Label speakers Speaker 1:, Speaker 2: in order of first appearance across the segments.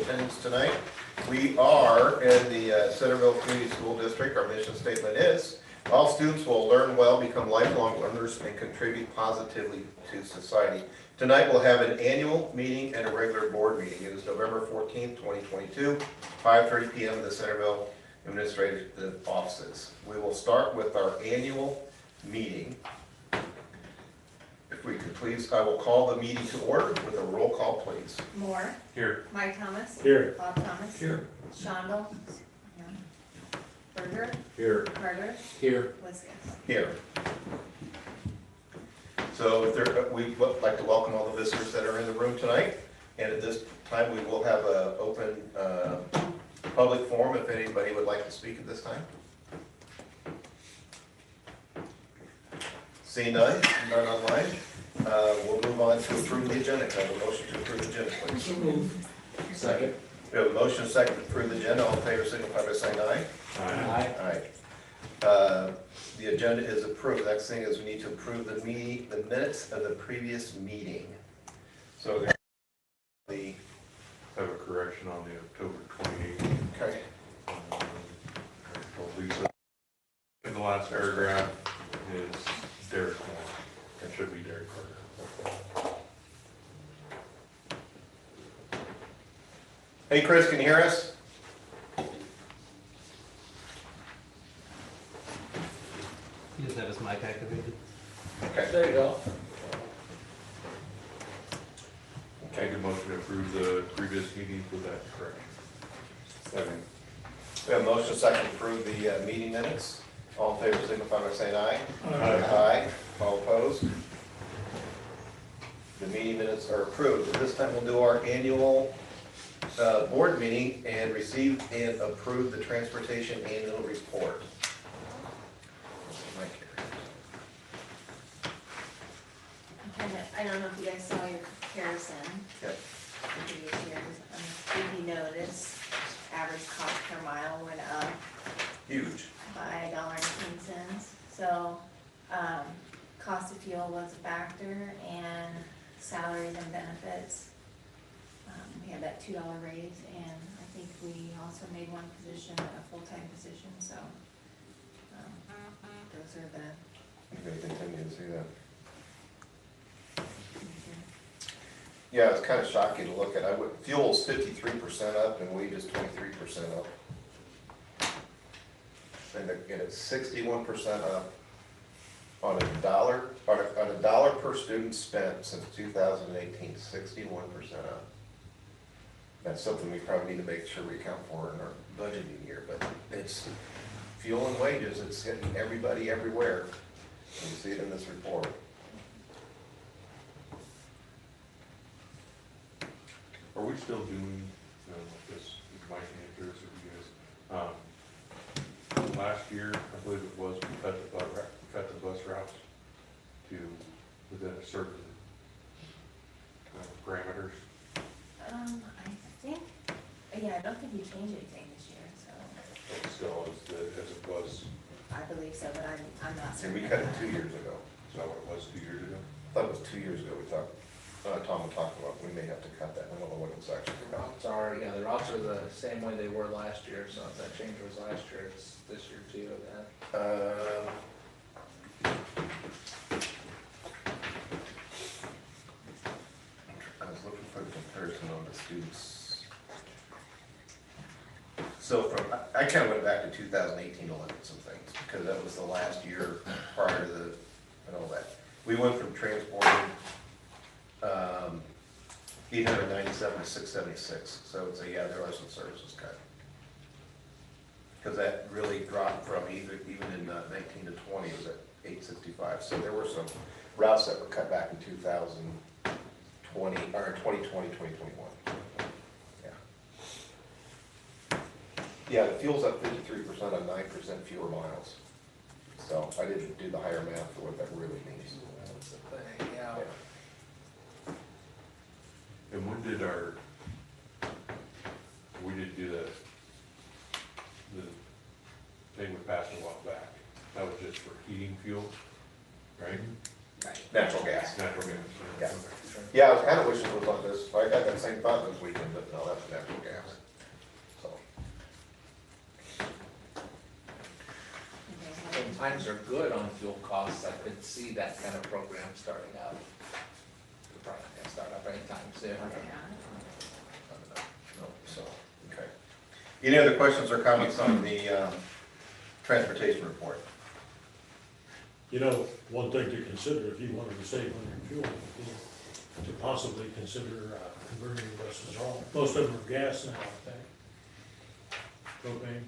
Speaker 1: Attendance tonight. We are in the Centerville Community School District. Our mission statement is, all students will learn well, become lifelong learners, and contribute positively to society. Tonight we'll have an annual meeting and a regular board meeting. It is November 14th, 2022, 5:30 p.m. in the Centerville Administrative Offices. We will start with our annual meeting. If we could please, I will call the meeting to order with a roll call, please.
Speaker 2: Moore.
Speaker 3: Here.
Speaker 2: Mike Thomas.
Speaker 3: Here.
Speaker 2: Bob Thomas.
Speaker 3: Here.
Speaker 2: Shondell. Berger.
Speaker 3: Here.
Speaker 2: Carter.
Speaker 3: Here.
Speaker 2: Liskus.
Speaker 1: Here. So if there, we would like to welcome all the visitors that are in the room tonight. And at this time, we will have an open public forum if anybody would like to speak at this time. Seeing none online, we'll move on to approve the agenda. Can I have a motion to approve the agenda, please?
Speaker 3: Second.
Speaker 1: We have a motion and a second to approve the agenda. All in favor, signify by saying aye.
Speaker 3: Aye.
Speaker 1: Aye. The agenda is approved. Next thing is we need to approve the minutes of the previous meeting. So the,
Speaker 4: Have a correction on the October 28th.
Speaker 1: okay,
Speaker 4: Lisa, in the last paragraph is Derek Moore. It should be Derek Carter.
Speaker 1: hey Chris, can you hear us?
Speaker 5: He doesn't have his mic activated.
Speaker 1: Okay.
Speaker 3: There you go.
Speaker 4: Make a motion to approve the previous meetings with that correction. Second.
Speaker 1: We have a motion and a second to approve the meeting minutes. All in favor, signify by saying aye.
Speaker 4: Aye.
Speaker 1: Aye. All opposed? The meeting minutes are approved. At this time, we'll do our annual board meeting and receive and approve the transportation annual report.
Speaker 2: I don't know if you guys saw your comparison.
Speaker 1: Yep.
Speaker 2: of previous years. If you notice, average cost per mile went up
Speaker 1: Huge.
Speaker 2: by $1.18. So, cost of fuel was a factor, and salaries and benefits. We had that $2 raise, and I think we also made one position a full-time position, so, those are the.
Speaker 1: You're gonna continue to see that. Yeah, it's kind of shocking to look at. Fuel's 53% up and wages 23% up. And it's 61% up on a dollar per student spent since 2018, 61% up. That's something we probably need to make sure we account for in our budgeting year, but it's fuel and wages, it's hitting everybody everywhere. You see it in this report.
Speaker 4: Are we still doing, this, Mike, and curious if you guys, last year, I believe it was, we cut the bus routes to within a certain parameters.
Speaker 2: I think, yeah, I don't think we changed anything this year, so
Speaker 4: It still is as it was,
Speaker 2: I believe so, but I'm not
Speaker 1: And
Speaker 2: certain.
Speaker 1: we cut it 2 years ago.
Speaker 4: is that what it was 2 years ago?
Speaker 1: I thought it was 2 years ago we talked, Tom talked about, we may have to cut that. I don't know what it's actually
Speaker 6: The
Speaker 1: about.
Speaker 6: routes are, yeah, the routes are the same way they were last year, so if that change was last year, it's this year too, then.
Speaker 1: I was looking for the comparison on the students. So I kind of went back to 2018 to look at some things, because that was the last year prior to and all that. We went from transporting 897 to 676, so it's there are some services cut. Because that really dropped from even in 19 to 20, it was at 865, so there were some routes that were cut back in 2020, or 2020, 2021. Yeah, the fuel's up 53% on 9% fewer miles. So I didn't do the higher math for what that really means.
Speaker 6: That's the thing, yeah.
Speaker 4: And when did we didn't do the thing we passed a while back? That was just for heating fuel, right?
Speaker 2: Right.
Speaker 1: Natural gas.
Speaker 4: Natural gas.
Speaker 1: Yeah.
Speaker 4: Okay.
Speaker 6: Sure.
Speaker 1: Yeah, I was kinda wishing it was like this, I had that same thought this weekend, but no, that's natural gas. So,
Speaker 6: When times are good on fuel costs, I could see that kind of program starting up. It'll probably not gonna start up anytime soon.
Speaker 1: no, so, okay. Any other questions or comments on the, transportation report?
Speaker 3: You know, one thing to consider if you wanted to save on your fuel, is to possibly consider converting your buses. Most of them are gas now, I think. Propane.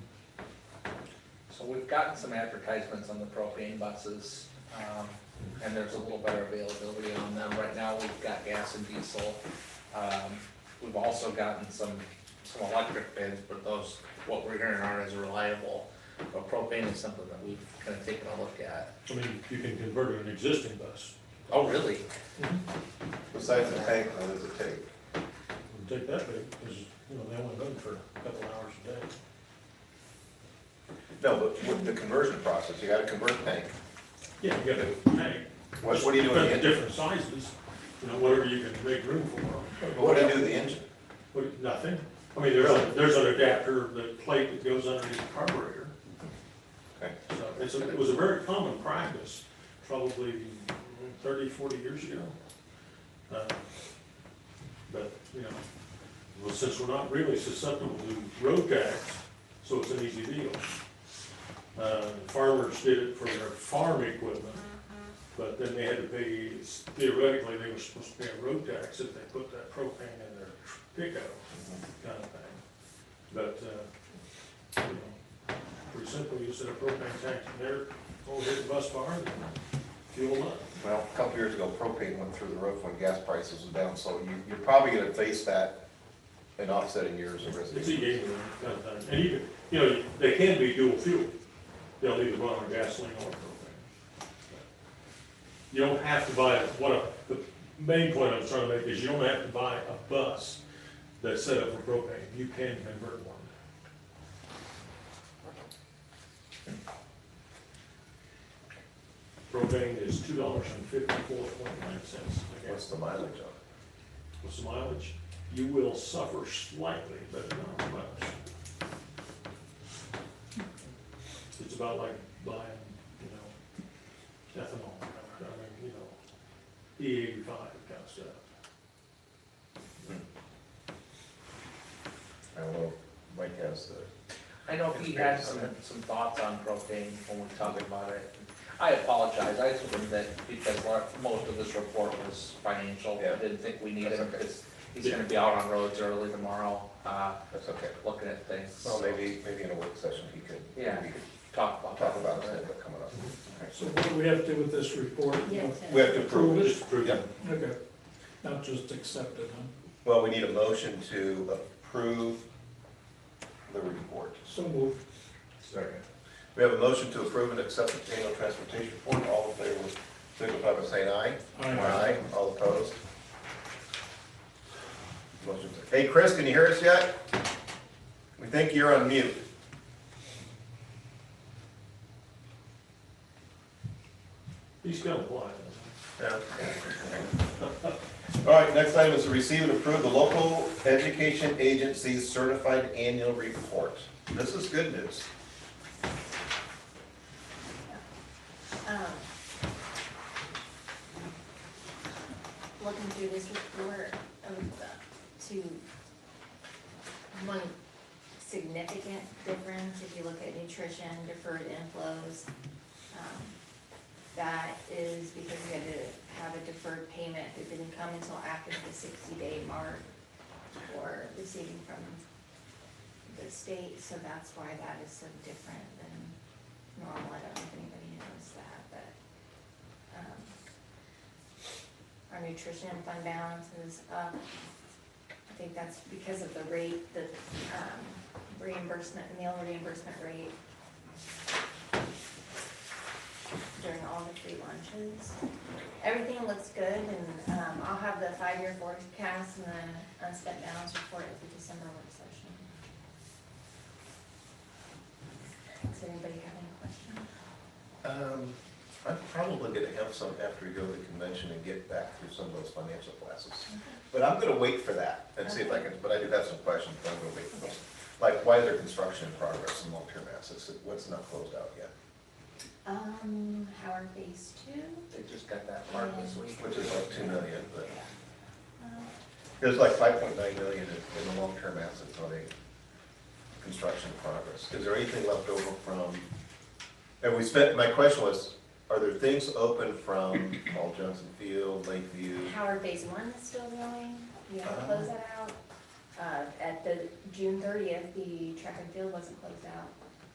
Speaker 6: So we've gotten some advertisements on the propane buses, and there's a little better availability on them. Right now, we've got gas and diesel. We've also gotten some electric bids, but those, what we're hearing aren't as reliable. But propane is something that we've kind of taken a look at.
Speaker 3: I mean, you can convert an existing bus.
Speaker 6: Oh, really?
Speaker 1: Besides the tank, what does it take?
Speaker 3: Wouldn't take that big, because, you know, they only run for a couple hours a day.
Speaker 1: No, but with the conversion process, you gotta convert the tank.
Speaker 3: Yeah, you got a tank.
Speaker 1: What do you do with the
Speaker 3: But
Speaker 1: engine?
Speaker 3: different sizes, you know, whatever you can make room for.
Speaker 1: What do you do with the engine?
Speaker 3: Nothing. I mean, there's an adapter, the plate that goes underneath the carburetor.
Speaker 1: Okay.
Speaker 3: So it was a very common practice, probably 30, 40 years ago. But, you know, well, since we're not really susceptible to road tax, so it's an easy deal. Farmers did it for their farm equipment, but then they had to pay, theoretically, they were supposed to pay a road tax if they put that propane in their pickup, kind of thing. But, you know, pretty simple, you set a propane tank in there, go hit the bus bar, and fuel them up.
Speaker 1: Well, a couple years ago, propane went through the roof when gas prices were down, so you're probably gonna face that in offsetting years of risk.
Speaker 3: It's a game kind of thing. And even, you know, they can be dual fuel. They'll either run on gasoline or propane. You don't have to buy, the main point I'm trying to make is you don't have to buy a bus that's set up for propane. You can convert one. Propane is $2.54.9.
Speaker 1: What's the mileage on it?
Speaker 3: What's the mileage? You will suffer slightly, but not much. It's about like buying, you know, ethanol, I mean, you know, E85 kind of stuff.
Speaker 1: I don't know, Mike has the,
Speaker 6: I know he had some thoughts on propane when we talked about it. I apologize, I assumed that because most of this report was financial,
Speaker 1: Yeah.
Speaker 6: I didn't think we needed
Speaker 1: That's
Speaker 6: him
Speaker 1: okay.
Speaker 6: because he's gonna be out on roads early tomorrow,
Speaker 1: that's okay.
Speaker 6: looking at things.
Speaker 1: Well, maybe in a work session, he could,
Speaker 6: Yeah.
Speaker 1: we could
Speaker 6: Talk about
Speaker 1: talk
Speaker 6: that.
Speaker 1: about it coming up.
Speaker 7: So what do we have to do with this report?
Speaker 2: Yeah,
Speaker 1: We have to approve it.
Speaker 3: Just approve it.
Speaker 7: Okay, not just accept it, huh?
Speaker 1: Well, we need a motion to approve the report.
Speaker 7: So moved.
Speaker 1: Second. We have a motion to approve and accept the annual transportation report. All in favor, signify by saying aye.
Speaker 7: Aye.
Speaker 1: All opposed? Motion carries. Hey, Chris, can you hear us yet? We think you're on mute.
Speaker 3: He's gonna apply.
Speaker 1: Yeah. All right, next item is to receive and approve the local education agency's certified annual report. This is good news.
Speaker 2: Looking through this report, to one significant difference, if you look at nutrition, deferred inflows, that is because we had to have a deferred payment that didn't come until after the 60-day mark for receiving from the state, so that's why that is so different than normal. I don't know if anybody knows that, but, our nutrition fund balance is up. I think that's because of the rate, the, reimbursement, meal reimbursement rate during all the free lunches. Everything looks good, and, I'll have the 5-year forecast and the unspent balance report at the December work session. Does anybody have any questions?
Speaker 1: I'm probably gonna have some after we go to the convention and get back through some of those financial classes. But I'm gonna wait for that and see if I can, but I do have some questions, but I'm gonna wait for those. Like, why is there construction in progress in long-term assets? What's not closed out yet?
Speaker 2: Howard Phase 2.
Speaker 6: They just got that part this week.
Speaker 1: Which is like 2 million, but
Speaker 2: Um,
Speaker 1: there's like 5.9 million in the long-term assets on a construction in progress. Is there anything left over from, and we spent, my question was, are there things open from Paul Johnson Field, Lakeview?
Speaker 2: Howard Phase 1 is still going, we haven't closed that out. At the June 30th, the track and field wasn't closed out.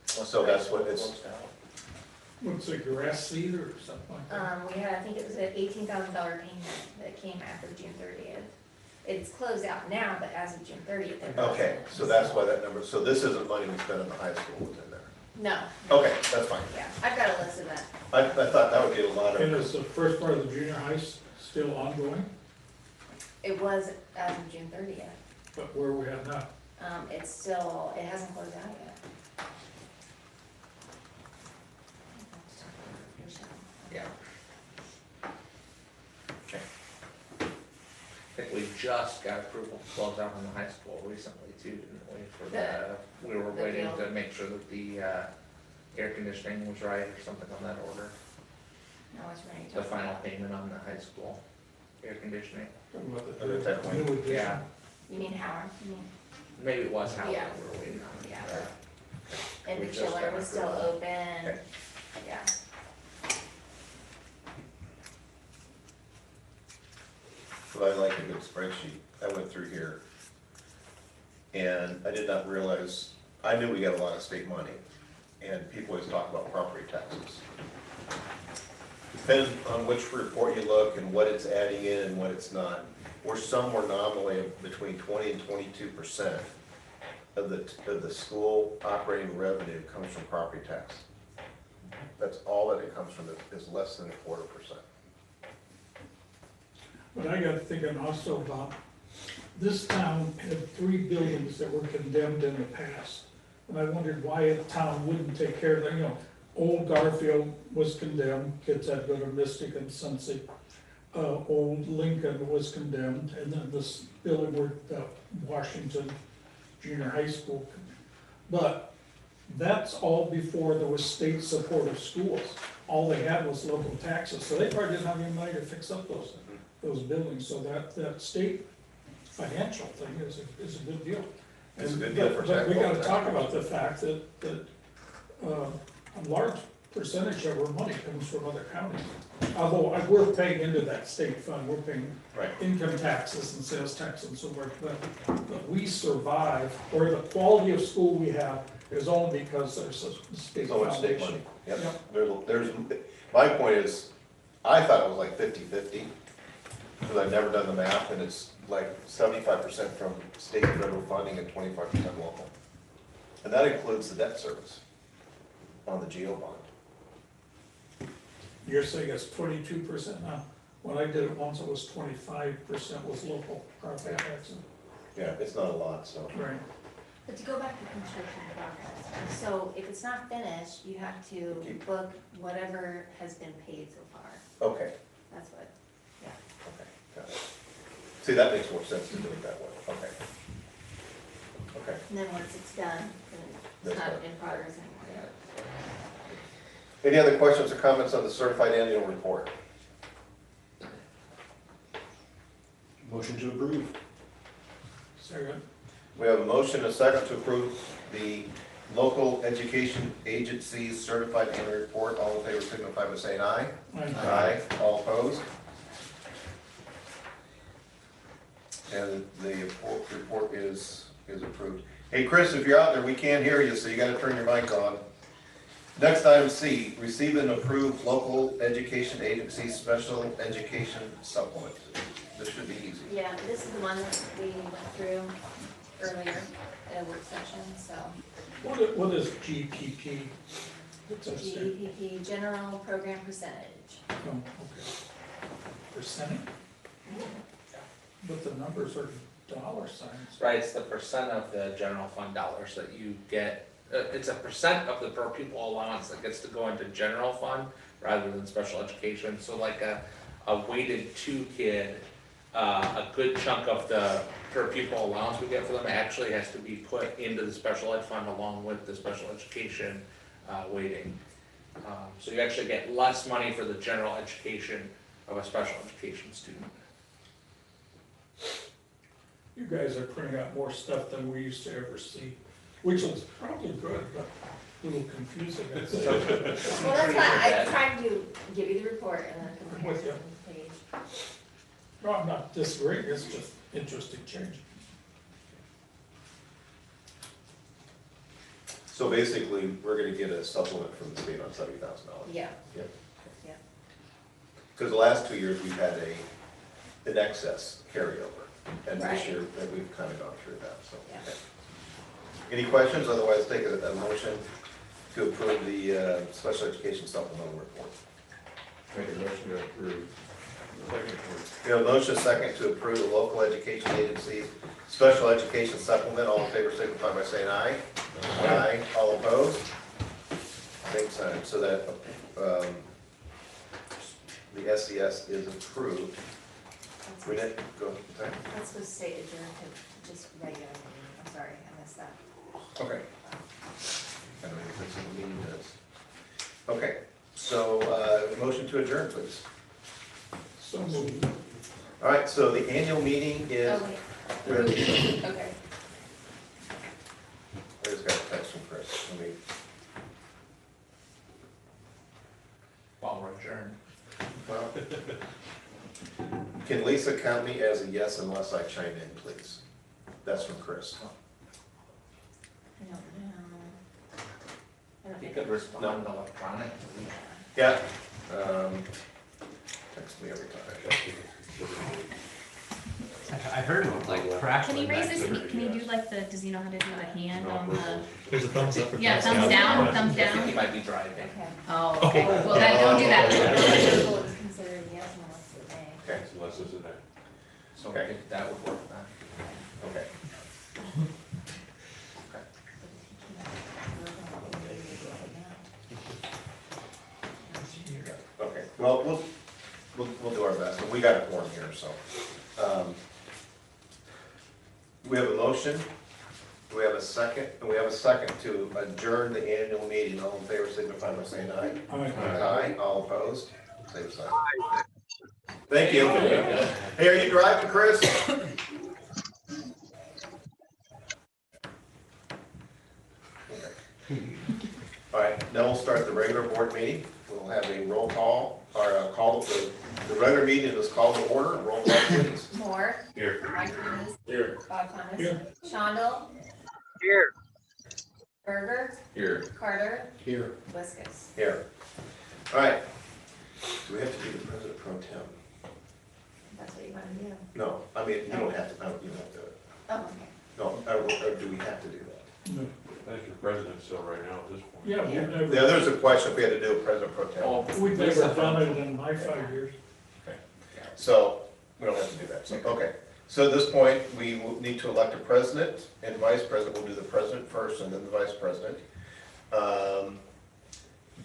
Speaker 1: So that's what it's-
Speaker 6: Closed out.
Speaker 7: What's a grass seed or something like that?
Speaker 2: We had, I think it was an $18,000 payment that came after June 30th. It's closed out now, but as of June 30th, it wasn't.
Speaker 1: Okay, so that's why that number, so this isn't money we spent in the high school was in there?
Speaker 2: No,
Speaker 1: Okay, that's fine.
Speaker 2: yeah, I've got a list of that.
Speaker 1: I thought that would get a lot
Speaker 7: And
Speaker 1: of,
Speaker 7: is the first part of the junior high still ongoing?
Speaker 2: It was as of June 30th.
Speaker 7: But where are we at now?
Speaker 2: It's still, it hasn't closed out yet.
Speaker 6: Yeah.
Speaker 1: okay.
Speaker 6: I think we just got approval to close out on the high school recently too, didn't we? For the, we were
Speaker 2: the
Speaker 6: waiting
Speaker 2: field.
Speaker 6: to make sure that the, air conditioning was right or something on that order.
Speaker 2: No, it's ready to.
Speaker 6: The final payment on the high school air conditioning.
Speaker 7: Talking about
Speaker 1: Under
Speaker 7: the
Speaker 1: that one.
Speaker 7: new addition?
Speaker 6: Yeah.
Speaker 2: You mean Howard? You mean,
Speaker 6: Maybe it was Howard
Speaker 2: Yeah.
Speaker 6: we were waiting on.
Speaker 2: Yeah. and
Speaker 6: We
Speaker 2: the
Speaker 6: just
Speaker 2: chiller
Speaker 6: got
Speaker 2: was still
Speaker 6: approval.
Speaker 2: open,
Speaker 1: Okay.
Speaker 2: yeah.
Speaker 1: But I like a good spreadsheet. I went through here. And I did not realize, I knew we got a lot of state money. And people always talk about property taxes. Depending on which report you look and what it's adding in and what it's not, we're somewhere nominally between 20 and 22% of the school operating revenue comes from property tax. That's all that it comes from, is less than 0.25%.
Speaker 7: But I got thinking also about, this town had 3 buildings that were condemned in the past. And I wondered why a town wouldn't take care of that, you know, Old Garfield was condemned, kids had to go to Mystic and Cincy. Old Lincoln was condemned, and then this building where Washington Junior High School. But that's all before there was state support of schools. All they had was local taxes, so they probably didn't have any money to fix up those buildings, so that state financial thing is a good deal.
Speaker 1: It's a good deal for
Speaker 7: But we gotta
Speaker 1: taxpayers.
Speaker 7: talk about the fact that a large percentage of our money comes from other counties. Although we're paying into that state fund, we're paying
Speaker 1: Right.
Speaker 7: income taxes and sales tax and so forth, but we survive, or the quality of school we have is only because there's a state
Speaker 1: So much state money.
Speaker 7: foundation.
Speaker 1: Yep. There's, my point is, I thought it was like 50-50, because I've never done the math, and it's like 75% from state and federal funding and 25% local. And that includes the debt service on the GO bond.
Speaker 7: You're saying it's 22% now? When I did it once, it was 25% was local property taxes.
Speaker 1: Yeah, it's not a lot, so.
Speaker 7: Right.
Speaker 2: But to go back to construction progress, so if it's not finished, you have to
Speaker 1: Keep-
Speaker 2: book whatever has been paid so far.
Speaker 1: Okay,
Speaker 2: That's what, yeah.
Speaker 1: okay, got it. See, that makes more sense to do it that way, okay. Okay,
Speaker 2: And then once it's done, then
Speaker 1: That's
Speaker 2: it's not
Speaker 1: right.
Speaker 2: in progress anymore.
Speaker 1: any other questions or comments on the certified annual report?
Speaker 5: Motion to approve.
Speaker 7: Second.
Speaker 1: We have a motion and a second to approve the local education agency's certified annual report. All in favor signify by saying aye. Aye. All opposed? And the report is approved. Hey, Chris, if you're out there, we can't hear you, so you gotta turn your mic on. Next item C, receive and approve local education agency special education supplement. This should be easy.
Speaker 2: Yeah, this is the one that we went through earlier at a work session, so.
Speaker 7: What is GPP? What's that stand?
Speaker 2: GPP, General Program Percentage.
Speaker 7: Oh, okay. Percentage? But the numbers are dollar signs.
Speaker 6: Right, it's the percent of the general fund dollars that you get, it's a percent of the per pupil allowance that gets to go into general fund rather than special education. So like a weighted 2 kid, a good chunk of the per pupil allowance we get for them actually has to be put into the special ed fund along with the special education weighting. So you actually get less money for the general education of a special education student.
Speaker 7: You guys are printing out more stuff than we used to ever see, which is probably good, but a little confusing. I'd say.
Speaker 2: Well, that's why I tried to give you the report and then
Speaker 7: I'm with you.
Speaker 2: comparison page.
Speaker 7: No, I'm not disagreeing, it's just interesting change.
Speaker 1: So basically, we're gonna get a supplement from the state on $70,000.
Speaker 2: Yeah,
Speaker 1: Yep.
Speaker 2: yeah.
Speaker 1: Because the last 2 years, we've had an excess carryover, and this
Speaker 2: Right.
Speaker 1: year, we've kind of gone through that, so.
Speaker 2: Yeah.
Speaker 1: okay. Any questions? Otherwise, take a motion to approve the special education supplemental report.
Speaker 4: Make a motion to approve. Second.
Speaker 1: We have a motion second to approve the local education agency's special education supplement. All in favor, signify by saying aye. Aye. All opposed? Same sign, so that the SES is approved. We didn't, go, sorry.
Speaker 2: Let's just say adjourn to just regular meeting, I'm sorry, I missed that.
Speaker 1: Okay. I don't know if it's in the meeting minutes. Okay, so, motion to adjourn, please.
Speaker 7: So moved.
Speaker 1: All right, so the annual meeting is,
Speaker 2: Oh, wait,
Speaker 1: where-
Speaker 2: okay.
Speaker 1: I just got a text from Chris. Let me,
Speaker 6: While we're adjourned.
Speaker 1: well, can Lisa count me as a yes unless I chime in, please? That's from Chris.
Speaker 2: I don't know. I don't
Speaker 6: You
Speaker 2: think
Speaker 6: could
Speaker 2: it-
Speaker 6: respond electronically.
Speaker 1: Yeah. Text me every time.
Speaker 8: I heard like crash.
Speaker 9: Can you
Speaker 8: like
Speaker 9: raise
Speaker 8: that.
Speaker 9: this, can you do like the, does he know how to do the hand on the,
Speaker 5: There's a thumbs up or
Speaker 9: yeah,
Speaker 5: thumbs
Speaker 9: thumbs down, thumbs
Speaker 6: I think he
Speaker 9: down?
Speaker 6: might be driving.
Speaker 2: Okay.
Speaker 9: Oh, okay, well, then don't do that.
Speaker 2: It's considered yes unless it's a nay.
Speaker 1: Okay,
Speaker 4: Unless it's a day.
Speaker 6: So we could- that would work then.
Speaker 1: okay. Okay, well, we'll do our best, but we got a quorum here, so. We have a motion, do we have a second? And we have a second to adjourn the annual meeting. All in favor, signify by saying aye.
Speaker 7: Aye.
Speaker 1: Aye, all opposed? Same sign. Thank you. Hey, are you driving, Chris? All right, now we'll start the regular board meeting. We'll have a roll call, or a call, the regular meeting is called to order. Roll call, please.
Speaker 2: Moore.
Speaker 4: Here.
Speaker 2: Mike Denise.
Speaker 3: Here.
Speaker 2: Bob Thomas.
Speaker 7: Here.
Speaker 2: Shondell.
Speaker 10: Here.
Speaker 2: Berger.
Speaker 4: Here.
Speaker 2: Carter.
Speaker 5: Here.
Speaker 2: Wiskus.
Speaker 1: Here. All right. Do we have to do the president pro tem?
Speaker 2: That's what you want to do.
Speaker 1: No, I mean, you don't have to, you don't have to do it.
Speaker 2: Oh, okay.
Speaker 1: No, or do we have to do that?
Speaker 7: No.
Speaker 4: I think your president's still right now at this point.
Speaker 7: Yeah, we've
Speaker 1: Yeah,
Speaker 7: never,
Speaker 1: there's a question if we had to do a president pro tem.
Speaker 6: Oh,
Speaker 7: we've
Speaker 6: Lisa
Speaker 7: never done
Speaker 6: from-
Speaker 7: it in my 5 years.
Speaker 1: So, we don't have to do that, so, okay. So at this point, we will need to elect a president and vice president. We'll do the president first and then the vice president.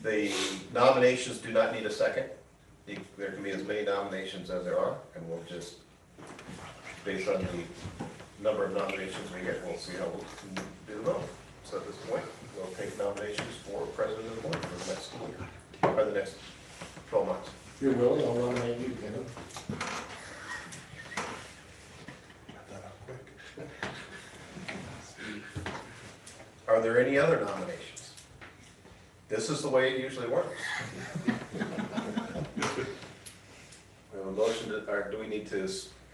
Speaker 1: The nominations do not need a second. There can be as many nominations as there are, and we'll just, based on the number of nominations we get, we'll see how we'll do the vote. So at this point, we'll take nominations for president of the board for the next school year, or the next 12 months.
Speaker 5: If you're willing, I'll nominate you, Kevin.
Speaker 1: Are there any other nominations? This is the way it usually works. We have a motion to, or do we need to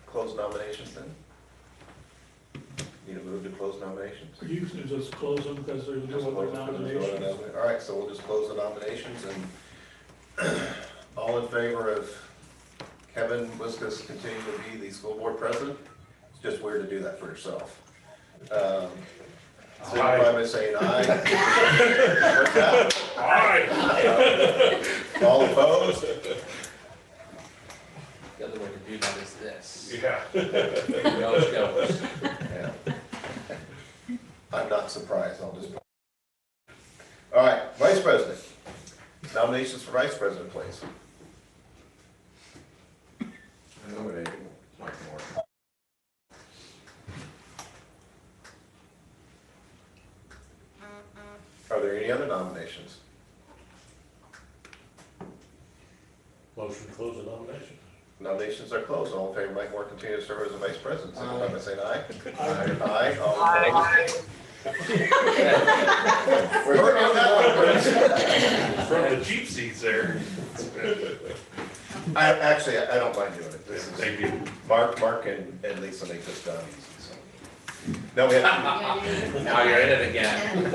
Speaker 1: close nominations then? Need a move to close nominations?
Speaker 7: You can just close them because there's
Speaker 1: Just
Speaker 7: no
Speaker 1: close
Speaker 7: other
Speaker 1: it, 'cause there's no other
Speaker 7: nominations.
Speaker 1: nomination. All right, so we'll just close the nominations and all in favor of Kevin Wiskus continuing to be the school board president? It's just weird to do that for yourself. Signify by saying aye. What's that?
Speaker 3: Aye.
Speaker 1: All opposed?
Speaker 6: The other way to do that is this.
Speaker 3: Yeah.
Speaker 6: Goes, goes.
Speaker 1: Yeah. I'm not surprised, I'll just. All right, vice president. Nominations for vice president, please.
Speaker 10: Nominating Mike Moore.
Speaker 1: Are there any other nominations?
Speaker 3: Motion to close the nomination.
Speaker 1: Nominations are closed. All in favor, Mike Moore continue to serve as the vice president, signify by saying aye.
Speaker 7: Aye.
Speaker 1: Aye, all opposed? We're working on that one,
Speaker 4: From the cheap seats there.
Speaker 1: Actually, I don't mind doing it. This is,
Speaker 4: Thank you.
Speaker 1: Mark and Lisa make this done easy, so. No, we have,
Speaker 6: Now you're in it again.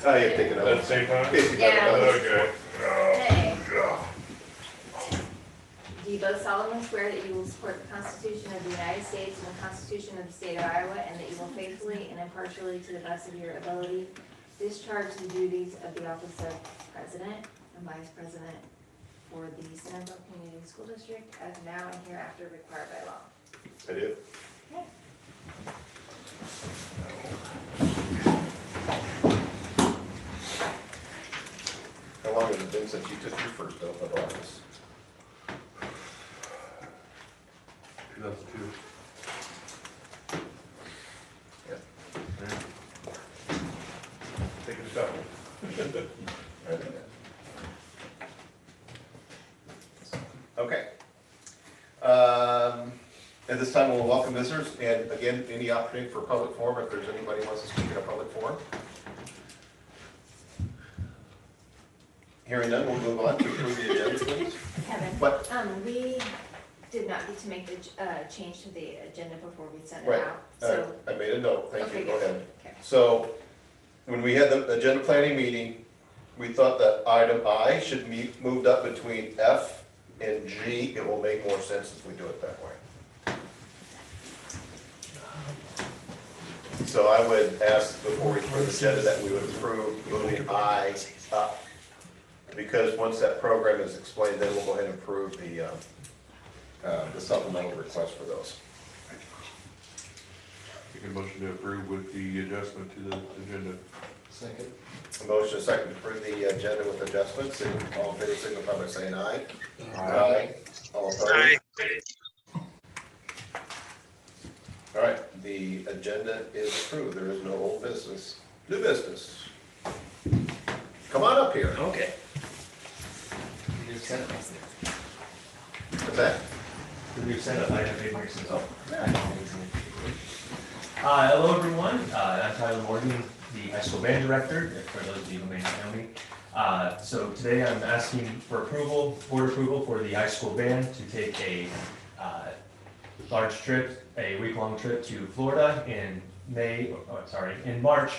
Speaker 1: oh, you're taking
Speaker 4: At the
Speaker 1: over.
Speaker 4: same time?
Speaker 2: Yeah.
Speaker 4: Okay.
Speaker 2: Okay. Do you both solemnly swear that you will support the Constitution of the United States and the Constitution of the State of Iowa, and that you will faithfully and impartially, to the best of your ability, discharge the duties of the office of President and Vice President for the Centerville Community School District as now and hereafter required by law?
Speaker 1: I do.
Speaker 2: Okay.
Speaker 1: How long has it been since you took your first oath of office?
Speaker 4: 2002.
Speaker 1: Take it a couple. Okay. At this time, we'll welcome visitors, and again, any opportunity for public forum, if there's anybody who wants to speak in a public forum. Hearing none, we'll move on to approve the agenda, please.
Speaker 2: Kevin,
Speaker 1: What?
Speaker 2: we did not get to make the, change to the agenda before we sent it
Speaker 1: Right.
Speaker 2: out, so.
Speaker 1: I made a note, thank
Speaker 2: Okay,
Speaker 1: you, go
Speaker 2: good.
Speaker 1: ahead.
Speaker 2: Okay.
Speaker 1: So, when we had the agenda planning meeting, we thought that item I should be moved up between F and G. It will make more sense if we do it that way. So I would ask before we approve the agenda that we would approve moving I up. Because once that program is explained, then we'll go ahead and approve the supplemental request for those.
Speaker 4: Make a motion to approve with the adjustment to the agenda.
Speaker 5: Second.
Speaker 1: A motion is second to approve the agenda with adjustments. All in favor, signify by saying aye. Aye. All opposed? All right, the agenda is approved. There is no old business. New business. Come on up here.
Speaker 8: Okay.
Speaker 1: What's that?
Speaker 8: The new setup, I have been here since. Hello, everyone. I'm Tyler Morgan, the high school band director, for those of you who may not know me. So today I'm asking for approval, board approval for the high school band to take a large trip, a week-long trip to Florida in in March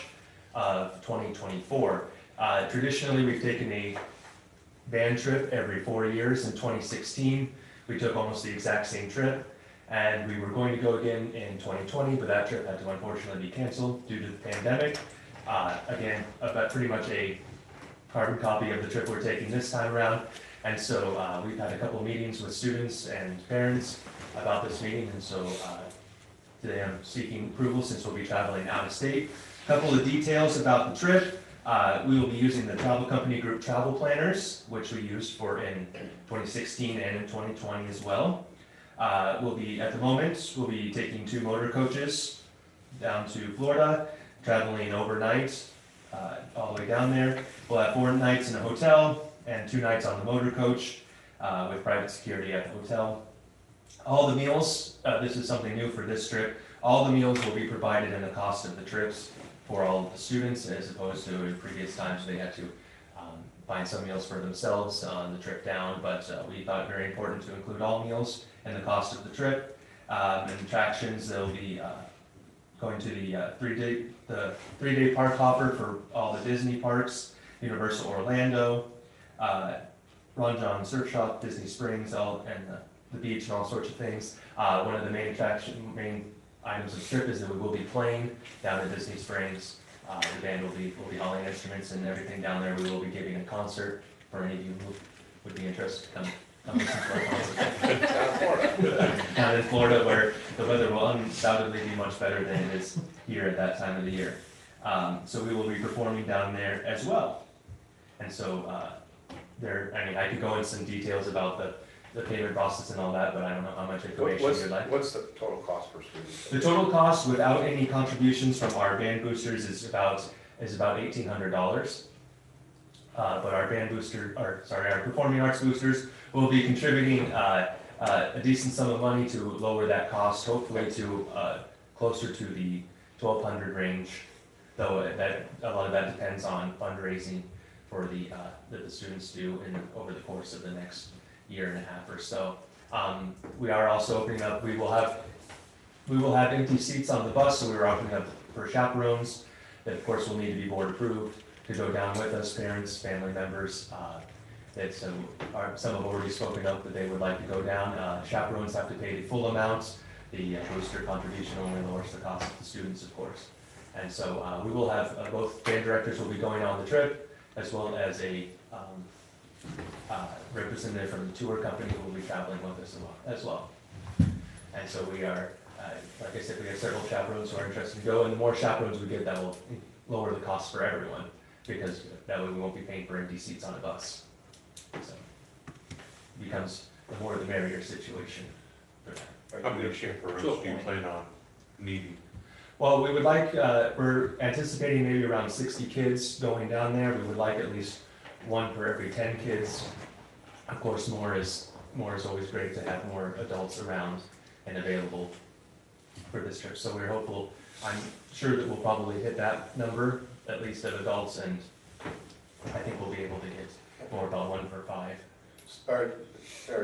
Speaker 8: of 2024. Traditionally, we've taken a band trip every 4 years. In 2016, we took almost the exact same trip, and we were going to go again in 2020, but that trip had to unfortunately be canceled due to the pandemic. Again, pretty much a carbon copy of the trip we're taking this time around, and so we've had a couple of meetings with students and parents about this meeting, and so today I'm seeking approval since we'll be traveling out of state. A couple of details about the trip. We will be using the travel company group travel planners, which we used in 2016 and in 2020 as well. At the moment, we'll be taking 2 motor coaches down to Florida, traveling overnight, all the way down there. We'll have 4 nights in a hotel and 2 nights on the motor coach, with private security at the hotel. All the meals, this is something new for this trip, all the meals will be provided in the cost of the trips for all of the students, as opposed to in previous times they had to find some meals for themselves on the trip down, but we thought it very important to include all meals in the cost of the trip. And attractions, they'll be going to the 3-day park hopper for all the Disney parks, Universal Orlando, Ron Jon Surf Shop, Disney Springs, and the beach and all sorts of things. One of the main items of the trip is that we will be playing down at Disney Springs. The band will be hauling instruments and everything down there. We will be giving a concert for any of you who would be interested to come listen to our concert. Down in Florida, where the weather will undoubtedly be much better than it is here at that time of the year. So we will be performing down there as well. And so, I mean, I could go into some details about the payment process and all that, but I don't know how much information you'd like.
Speaker 1: What's the total cost per student?
Speaker 8: The total cost without any contributions from our band boosters is about $1,800. But our band booster, our performing arts boosters will be contributing a decent sum of money to lower that cost, hopefully to closer to the 1,200 range. Though that a lot of that depends on fundraising for that the students do over the course of the next year and a half or so. We are also opening up. We will have empty seats on the bus, so we are opening up for chaperones that, of course, will need to be board approved to go down with us, parents, family members. Some have already spoken up that they would like to go down. Chaperones have to pay the full amount. The booster contribution only lowers the cost of the students, of course. And so we will have both band directors will be going on the trip, as well as a representative from the tour company who will be traveling with us as well. And so we are, like I said, we have several chaperones who are interested to go, and the more chaperones we get, that will lower the cost for everyone, because that way we won't be paying for empty seats on a bus. So it becomes the more the merrier situation for that.
Speaker 4: How many chaperones do you plan on needing?
Speaker 8: Well, we would like, we're anticipating maybe around 60 kids going down there. We would like at least one per every 10 kids. Of course, more is always great to have more adults around and available for this trip. So we're hopeful, I'm sure that we'll probably hit that number, at least of adults, and I think we'll be able to get more about 1 per 5.
Speaker 1: Are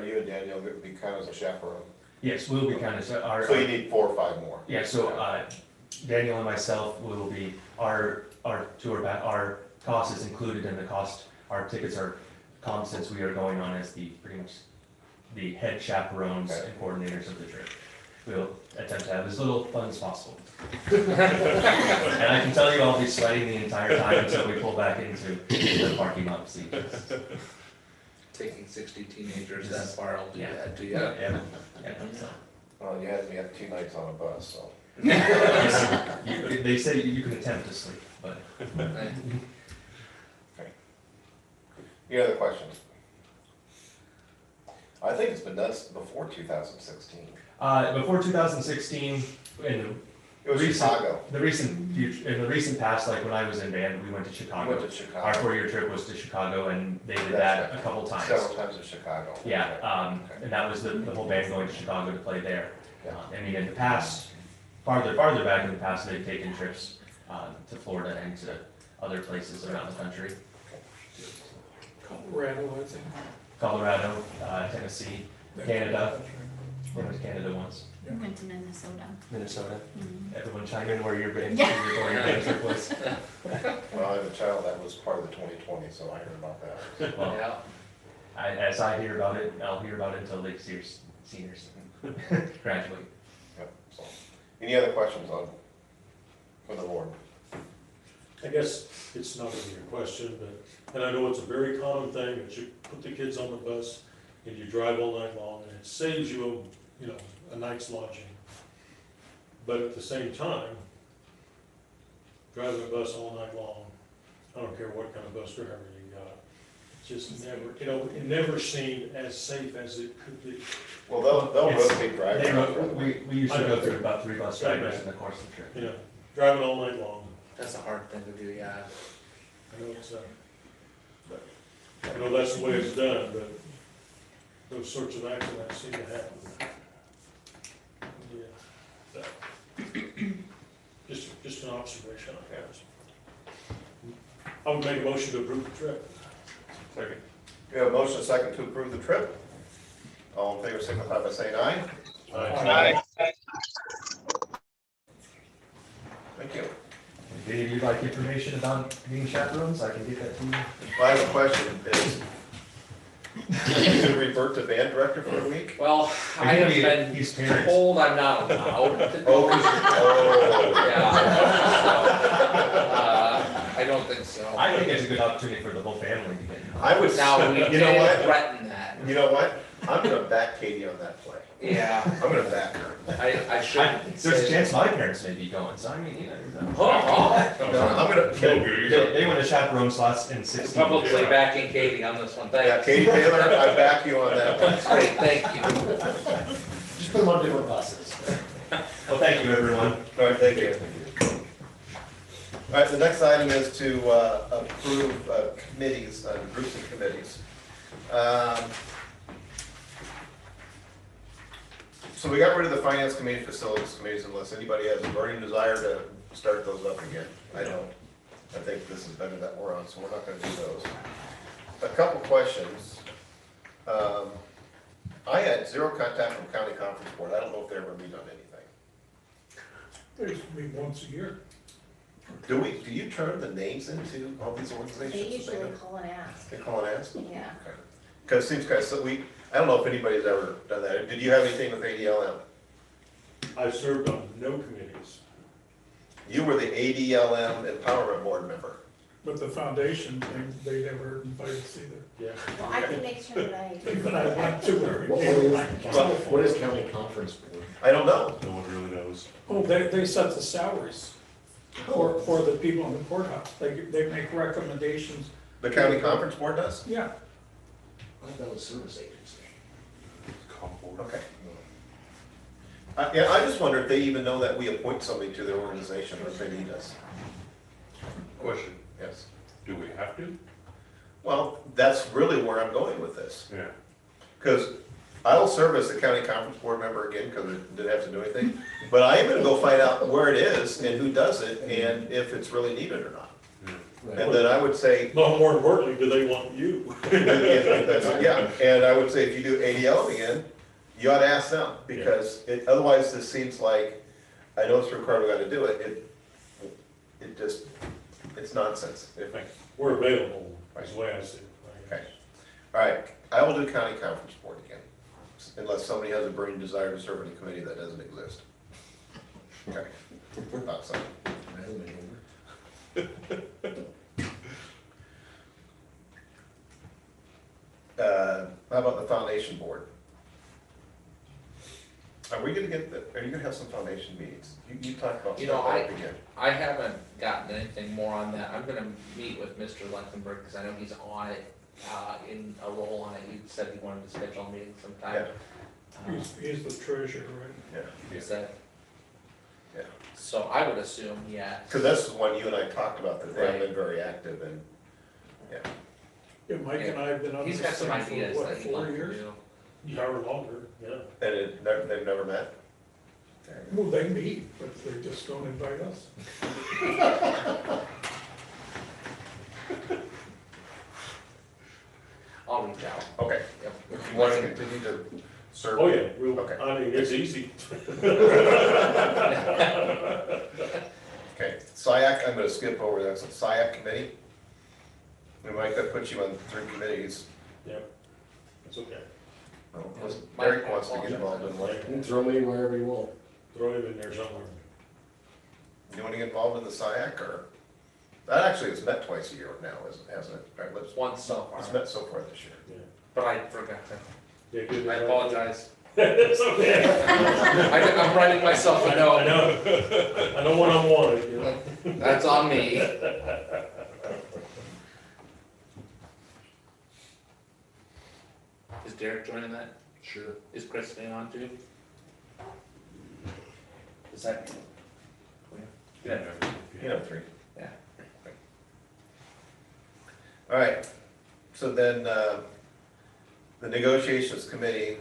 Speaker 1: you and Daniel going to be kind of as a chaperone?
Speaker 8: Yes, we'll be kind of,
Speaker 1: So you need 4 or 5 more?
Speaker 8: Yeah, so Daniel and myself will be, our cost is included in the cost. Our tickets are comped since we are going on as pretty much the head chaperones and coordinators of the trip. We'll attempt to have as little fun as possible. And I can tell you I'll be sweating the entire time until we pull back into the parking lot procedures.
Speaker 6: Taking 60 teenagers that far, I'll do
Speaker 8: Yeah.
Speaker 6: that to you.
Speaker 8: Yeah, so.
Speaker 1: Well, you had me have 2 nights on a bus, so.
Speaker 8: They say you can attempt to sleep, but.
Speaker 1: Any other questions? I think it's been done before 2016.
Speaker 8: Before 2016, in
Speaker 1: It was Chicago.
Speaker 8: in the recent past, like when I was in band, we went to
Speaker 1: We
Speaker 8: Chicago.
Speaker 1: went to Chicago.
Speaker 8: Our 4-year trip was to Chicago, and they did
Speaker 1: That's
Speaker 8: that a couple times.
Speaker 1: Several times in Chicago.
Speaker 8: Yeah,
Speaker 1: Okay.
Speaker 8: and that was the whole band going to Chicago to play there.
Speaker 1: Yeah.
Speaker 8: I mean, in the past, farther back in the past, they've taken trips to Florida and to other places around the country.
Speaker 7: Colorado, I think.
Speaker 8: Colorado, Tennessee, Canada. They went to Canada once.
Speaker 9: We went to Minnesota.
Speaker 8: Minnesota.
Speaker 9: Mhm.
Speaker 8: Everyone chime in where your band,
Speaker 9: Yeah.
Speaker 8: where your band trip was.
Speaker 1: Well, as a child, that was part of the 2020, so I heard about that.
Speaker 8: Well,
Speaker 6: Yeah.
Speaker 8: as I hear about it, I'll hear about it until the seniors graduate.
Speaker 1: Yep, so. Any other questions for the board?
Speaker 3: I guess it's not really a question, but, and I know it's a very common thing, that you put the kids on the bus and you drive all night long, and it saves you, a night's lodging. But at the same time, driving a bus all night long, I don't care what kind of bus driver you got, just never, it never seemed as safe as it could be.
Speaker 1: Well, they'll
Speaker 8: It's-
Speaker 1: rotate drivers.
Speaker 8: We usually go through about 3 bus drivers in the course of the trip.
Speaker 3: Driving all night long,
Speaker 6: That's a hard thing to do, yeah.
Speaker 3: I know it's, I know that's the way it's done, but those sorts of accidents seem to happen. Yeah. Just an observation, I guess. I would make a motion to approve the trip.
Speaker 4: Second.
Speaker 1: We have a motion and a second to approve the trip. All in favor, signify by saying aye.
Speaker 3: Aye.
Speaker 1: Thank you.
Speaker 8: If any of you like information about being chaperones, I can get that to you.
Speaker 1: I have a question. Is you revert to band director for a week?
Speaker 6: Well, I have been
Speaker 8: He's parents.
Speaker 6: told I'm not allowed to
Speaker 1: Oh,
Speaker 6: go.
Speaker 1: 'cause you're-
Speaker 6: Yeah. I don't think so.
Speaker 8: I think it's a good opportunity for the whole family to get involved.
Speaker 1: I would,
Speaker 6: Now, we
Speaker 1: you know
Speaker 6: did
Speaker 1: what?
Speaker 6: threaten that.
Speaker 1: You know what? I'm gonna back Katie on that play.
Speaker 6: Yeah,
Speaker 1: I'm gonna back her.
Speaker 6: I should.
Speaker 8: There's a chance my parents may be going, so I mean, you know.
Speaker 1: No, I'm gonna,
Speaker 8: They want to chaperone slots in 16.
Speaker 6: Publicly backing Katie on this one,
Speaker 1: yeah,
Speaker 6: thanks.
Speaker 1: Katie Taylor, I back you on that one.
Speaker 6: Great, thank you.
Speaker 5: Just put them on different buses.
Speaker 8: Well, thank you, everyone.
Speaker 1: All right, thank you. All right, the next item is to approve committees, groups and committees. So we got rid of the finance committee, facilities committees, unless anybody has a burning desire to start those up again. I don't. I think this is better that we're on, so we're not gonna do those. A couple questions. I had zero contact from county conference board. I don't know if they ever meet on anything.
Speaker 7: They used to meet once a year.
Speaker 1: Do you turn the names into all these organizations?
Speaker 2: They
Speaker 1: that
Speaker 2: usually
Speaker 1: do?
Speaker 2: call and ask,
Speaker 1: They call and ask?
Speaker 2: yeah.
Speaker 1: Because it seems kind of, so I don't know if anybody's ever done that. Did you have anything with ADLM?
Speaker 3: I served on no committees.
Speaker 1: You were the ADLM Empowerment Board member.
Speaker 7: But the foundation thing, they never invited us either.
Speaker 3: Yeah.
Speaker 2: Well, I can make sure that I,
Speaker 7: Even I went to it.
Speaker 5: What is county conference board?
Speaker 1: I don't know.
Speaker 4: No one really knows.
Speaker 7: Oh, they set the salaries for the people in the courthouse. They make recommendations.
Speaker 1: The county conference board does?
Speaker 7: Yeah,
Speaker 5: I thought that was service agency.
Speaker 4: Comp board.
Speaker 1: Okay. Yeah, I just wonder if they even know that we appoint somebody to their organization or if they need us.
Speaker 4: Question,
Speaker 1: Yes.
Speaker 4: do we have to?
Speaker 1: Well, that's really where I'm going with this.
Speaker 4: Yeah.
Speaker 1: Because I will serve as the county conference board member again because it didn't have to do anything. But I am gonna go find out where it is and who does it and if it's really needed or not. And then I would say,
Speaker 3: No, more importantly, do they want you?
Speaker 1: yeah, and I would say if you do ADL again, you ought to ask them, because otherwise this seems like, I know it's required, we gotta do it, it just, it's nonsense.
Speaker 3: We're available, is the way I see it.
Speaker 1: Okay. All right, I will do county conference board again, unless somebody has a burning desire to serve in a committee that doesn't exist. Okay, thought so. How about the foundation board? Are we gonna are you gonna have some foundation meetings? You talked about
Speaker 6: You know,
Speaker 1: stuff up again.
Speaker 6: I haven't gotten anything more on that. I'm gonna meet with Mr. Lexenberg, because I know he's on it, in a role on it. He said he wanted to schedule a meeting sometime.
Speaker 7: he's the treasurer, right?
Speaker 1: Yeah,
Speaker 6: He said,
Speaker 1: yeah.
Speaker 6: so I would assume, yes.
Speaker 1: Because this is one you and I talked about, that they have
Speaker 6: Right.
Speaker 1: been very active and, yeah.
Speaker 7: Yeah, Mike and I have been on
Speaker 6: He's
Speaker 7: this
Speaker 6: got some
Speaker 7: thing
Speaker 6: ideas
Speaker 7: for, what,
Speaker 6: that he'd
Speaker 7: 4
Speaker 6: like to
Speaker 7: years?
Speaker 6: do.
Speaker 3: Yeah, or longer, yeah.
Speaker 1: And they've never met?
Speaker 7: Well, they meet, but they just don't invite us.
Speaker 6: I'll reach out.
Speaker 1: Okay.
Speaker 6: Yep.
Speaker 1: If you want to continue to serve.
Speaker 3: Oh, yeah, real,
Speaker 1: Okay.
Speaker 3: I mean, it's easy.
Speaker 1: Okay, SiAC, I'm gonna skip over that, so SiAC committee. We might could put you on 3 committees.
Speaker 3: Yeah, it's okay.
Speaker 1: Derek wants to get involved in one.
Speaker 5: You can throw me wherever you want.
Speaker 3: Throw it in there somewhere.
Speaker 1: You wanna get involved in the SiAC, or? That actually has met twice a year now, hasn't it? All right, let's,
Speaker 6: Once so
Speaker 1: it's
Speaker 6: far,
Speaker 1: met so far this year.
Speaker 3: Yeah.
Speaker 6: but I forgot to.
Speaker 3: Yeah, good.
Speaker 6: I apologize.
Speaker 3: It's okay.
Speaker 6: I'm writing myself a
Speaker 3: I
Speaker 6: note.
Speaker 3: know. I know when I'm wanted, you know.
Speaker 6: That's on me. Is Derek joining that?
Speaker 5: Sure.
Speaker 6: Is Chris staying on too? Is that? Yeah.
Speaker 1: You know, 3.
Speaker 6: Yeah.
Speaker 1: All right, so then, the negotiations committee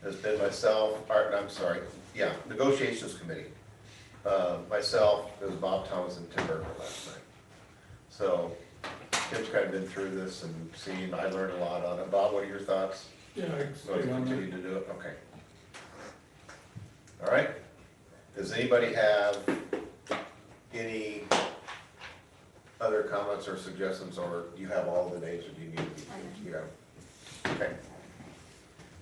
Speaker 1: has been myself, negotiations committee. Myself, it was Bob Thomas and Tim Berger last night. So, Tim's kind of been through this and seen, I learned a lot on it. Bob, what are your thoughts?
Speaker 7: Yeah, I
Speaker 1: Want to
Speaker 7: stay on
Speaker 1: continue
Speaker 7: that.
Speaker 1: to do it? Okay. All right, does anybody have any other comments or suggestions, or you have all the names, or do you need, you have? Okay.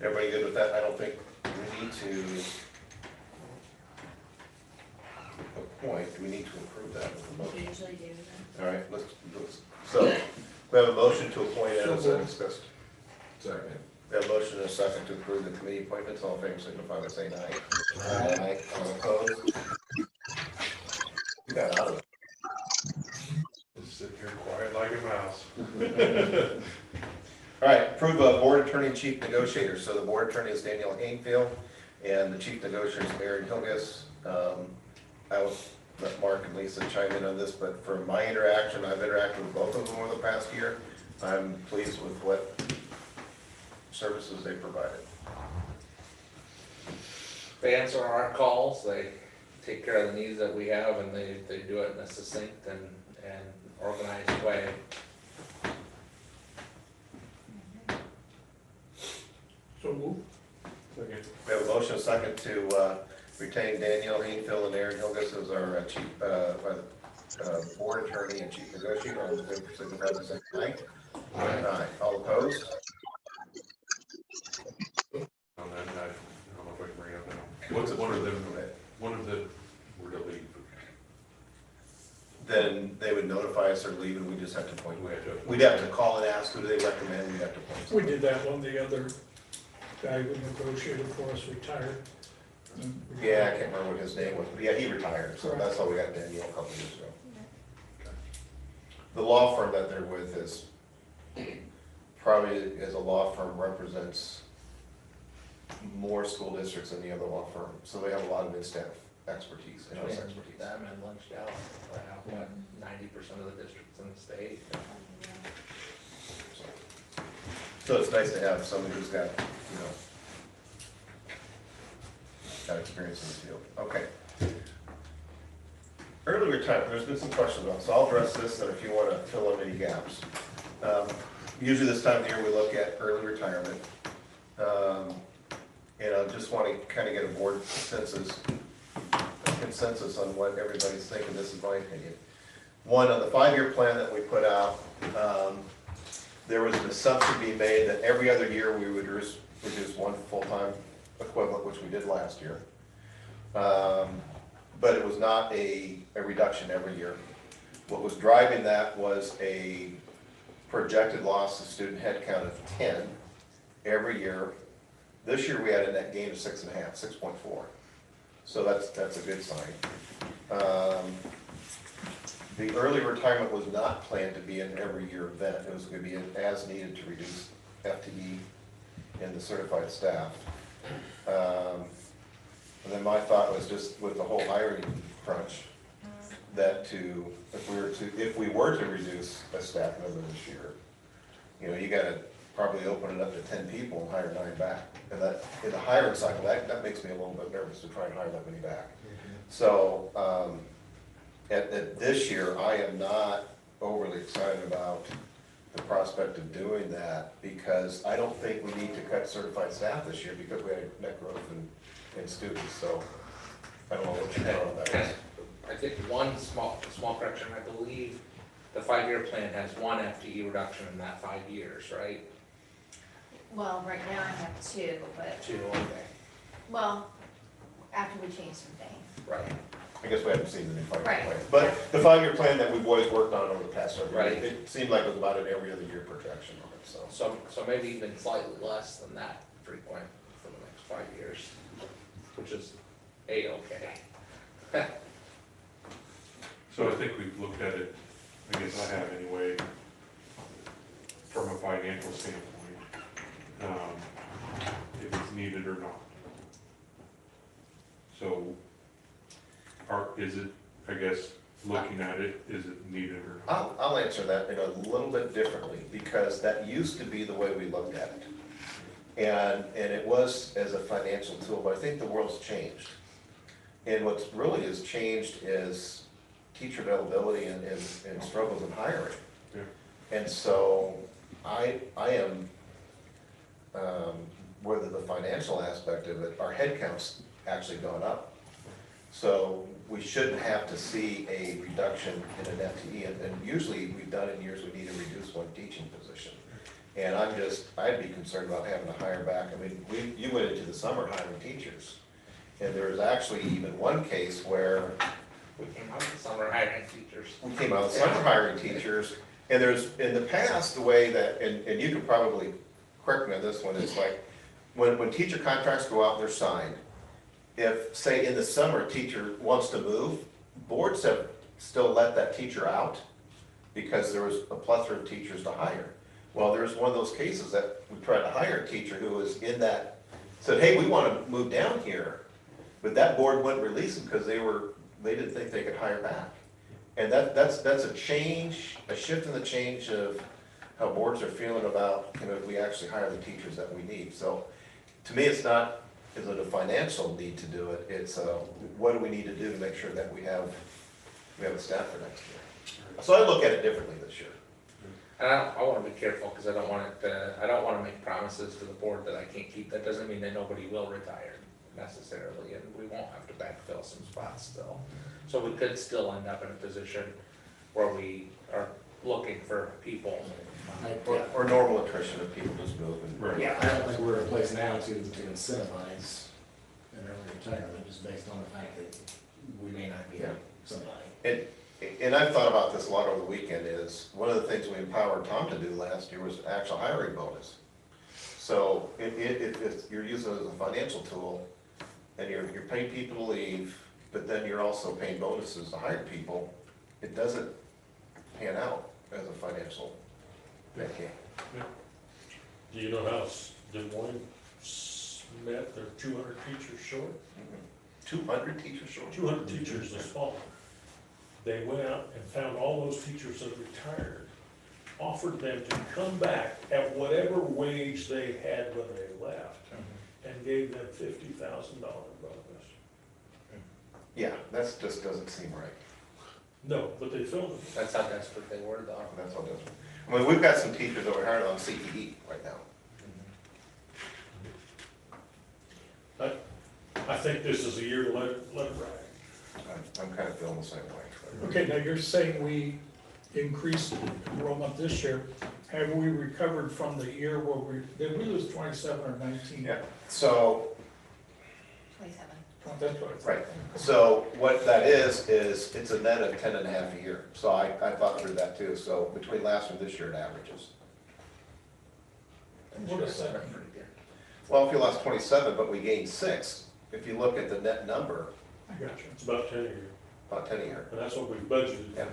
Speaker 1: Everybody good with that? I don't think we need to appoint, do we need to approve that with a
Speaker 2: We
Speaker 1: motion?
Speaker 2: usually do that.
Speaker 1: All right, let's, so, we have a motion to appoint as discussed.
Speaker 10: Second.
Speaker 1: We have a motion and a second to approve the committee appointments. All in favor, signify by saying aye. Aye. All opposed? You got out of it.
Speaker 4: Just sit here quiet like a mouse.
Speaker 1: All right, approve board attorney and chief negotiator. So the board attorney is Danielle Hainfield, and the chief negotiator is Mary Hilgis. I will let Mark and Lisa chime in on this, but from my interaction, I've interacted with both of them over the past year. I'm pleased with what services they provided.
Speaker 6: They answer our calls, they take care of the needs that we have, and they do it in a succinct and organized way.
Speaker 7: So move.
Speaker 4: Second.
Speaker 1: We have a motion, a second to retain Danielle Hainfield and Aaron Hilgis as our chief, board attorney and chief negotiator. All in favor, signify by saying aye. Aye. All opposed?
Speaker 4: On that, I don't know if I can bring it up now. What's one of them were to leave?
Speaker 1: Then they would notify us they're leaving, we just have to appoint.
Speaker 4: We had to-
Speaker 1: We'd have to call and ask who they recommend, we'd have to appoint.
Speaker 7: We did that one, the other guy who negotiated for us retired.
Speaker 1: Yeah, I can't remember what his name was, but yeah, he retired, so that's how we got Danielle a couple years ago. The law firm that they're with is probably, as a law firm, represents more school districts than the other law firm, so they have a lot of in-staff expertise, in-house expertise.
Speaker 6: Them and Lynchtown, have what, 90% of the districts in the state.
Speaker 1: So it's nice to have somebody who's got, got experience in the field. Okay. Early retirement, there's been some questions about, so I'll address this, and if you want to fill in any gaps. Usually this time of year, we look at early retirement. And I just want to kind of get a board consensus on what everybody's thinking. This is my opinion. One, on the 5-year plan that we put out, there was an assumption being made that every other year we would reduce one full-time equivalent, which we did last year. But it was not a reduction every year. What was driving that was a projected loss of student headcount of 10 every year. This year we had a net gain of 6.5, 6.4. So that's a good sign. The early retirement was not planned to be an every year event. It was going to be as needed to reduce FTE in the certified staff. And then my thought was just with the whole hiring crunch, that if we were to reduce a staff member this year, you gotta probably open it up to 10 people and hire 9 back. And that, in the hiring cycle, that makes me a little bit nervous to try and hire that many back. So, at this year, I am not overly excited about the prospect of doing that, because I don't think we need to cut certified staff this year because we had net growth in students, so I don't know what you know on that is.
Speaker 6: I think one small correction, I believe the 5-year plan has 1 FTE reduction in that 5 years, right?
Speaker 2: Well, right now I have 2, but,
Speaker 6: 2, okay,
Speaker 2: well, after we change some things.
Speaker 6: right.
Speaker 1: I guess we haven't seen the new 5-year
Speaker 2: Right.
Speaker 1: plan. But the 5-year plan that we've always worked on over the past several years,
Speaker 6: Right.
Speaker 1: it seemed like it was about an every other year projection on it, so.
Speaker 6: So maybe even slightly less than that frequent for the next 5 years, which is A-okay.
Speaker 4: So I think we've looked at it, I guess I have anyway, from a financial standpoint, if it's needed or not. So, is it, I guess, looking at it, is it needed or not?
Speaker 1: I'll answer that in a little bit differently, because that used to be the way we looked at it. And it was as a financial tool, but I think the world's changed. And what's really has changed is teacher availability and struggles in hiring.
Speaker 4: Yeah.
Speaker 1: And so I am, whether the financial aspect of it, our headcount's actually gone up. So we shouldn't have to see a reduction in an FTE, and usually we've done it in years we need to reduce one teaching position. And I'd be concerned about having to hire back. I mean, you went into the summer hiring teachers, and there was actually even one case where
Speaker 6: We came out with summer hiring teachers.
Speaker 1: we came out with summer hiring teachers, and there's, in the past, the way that, and you could probably correct me on this one, it's like, when teacher contracts go out and they're signed, if, say, in the summer, a teacher wants to move, boards have still let that teacher out because there was a plethora of teachers to hire. Well, there's one of those cases that we tried to hire a teacher who was in that, said, hey, we want to move down here, but that board wouldn't release them because they didn't think they could hire back. And that's a change, a shift in the change of how boards are feeling about, if we actually hire the teachers that we need. So, to me, it's not, is it a financial need to do it, it's, what do we need to do to make sure that we have a staff for next year? So I look at it differently this year.
Speaker 6: And I wanna be careful, cause I don't want I don't wanna make promises to the board that I can't keep. That doesn't mean that nobody will retire necessarily, and we won't have to backfill some spots still. So we could still end up in a position where we are looking for people.
Speaker 1: Or normal attrition of people just moving.
Speaker 4: Right.
Speaker 5: Yeah, I don't think we're in a place now to incentivize an early retirement, just based on the fact that we may not be somebody.
Speaker 1: And I've thought about this a lot over the weekend, is one of the things we empowered Tom to do last year was actual hiring bonus. So if you're using it as a financial tool, and you're paying people to leave, but then you're also paying bonuses to hire people, it doesn't pan out as a financial benefit.
Speaker 3: Do you know how Des Moines met their 200 teachers short?
Speaker 1: 200 teachers short?
Speaker 3: 200 teachers this fall. They went out and found all those teachers that retired, offered them to come back at whatever wage they had when they left, and gave them $50,000 bonus.
Speaker 1: Yeah, that just doesn't seem right.
Speaker 3: No, but they filled it.
Speaker 6: That's how desperate they were though.
Speaker 1: That's all it does. I mean, we've got some teachers that we're hiring on CTE right now.
Speaker 3: I think this is a year to let it ride.
Speaker 1: I'm kind of feeling the same way.
Speaker 7: Okay, now you're saying we increased enrollment this year. Have we recovered from the year where did we lose 27 or 19?
Speaker 1: Yeah, so,
Speaker 2: 27.
Speaker 7: Oh, that's what I thought.
Speaker 1: right, so what that is it's a net of 10 and a half a year. So I thought through that too, so between last and this year it averages.
Speaker 7: What is that?
Speaker 6: Pretty good.
Speaker 1: Well, if you lost 27, but we gained 6, if you look at the net number,
Speaker 7: I got you.
Speaker 3: It's about 10 a year,
Speaker 1: about 10 a year.
Speaker 3: and that's what we budgeted.
Speaker 1: Yeah.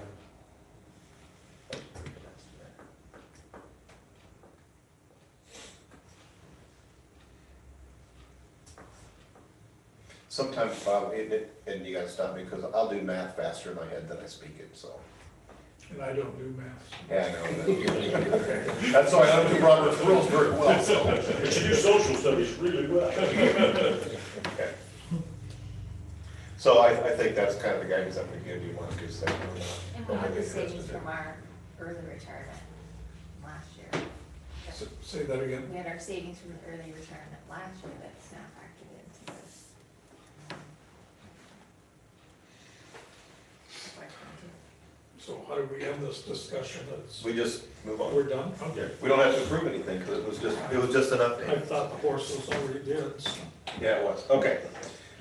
Speaker 1: Sometimes, Bob, and you gotta stop me, because I'll do math faster in my head than I speak it, so.
Speaker 7: And I don't do math.
Speaker 1: Yeah, I know. That's why I don't do Robert's rules very well, so.
Speaker 3: But you do social studies really well.
Speaker 1: Okay. So I think that's kind of the guidance that we give you, want to do that.
Speaker 2: And we had the savings from our early retirement last year.
Speaker 7: Say that again.
Speaker 2: We had our savings from the early retirement last year that's now factored into this.
Speaker 7: So how do we end this discussion?
Speaker 1: We just move on.
Speaker 7: We're done? Okay.
Speaker 1: We don't have to approve anything, because it was just an
Speaker 7: I
Speaker 1: update.
Speaker 7: thought the horse was already dead, so.
Speaker 1: Yeah, it was. Okay.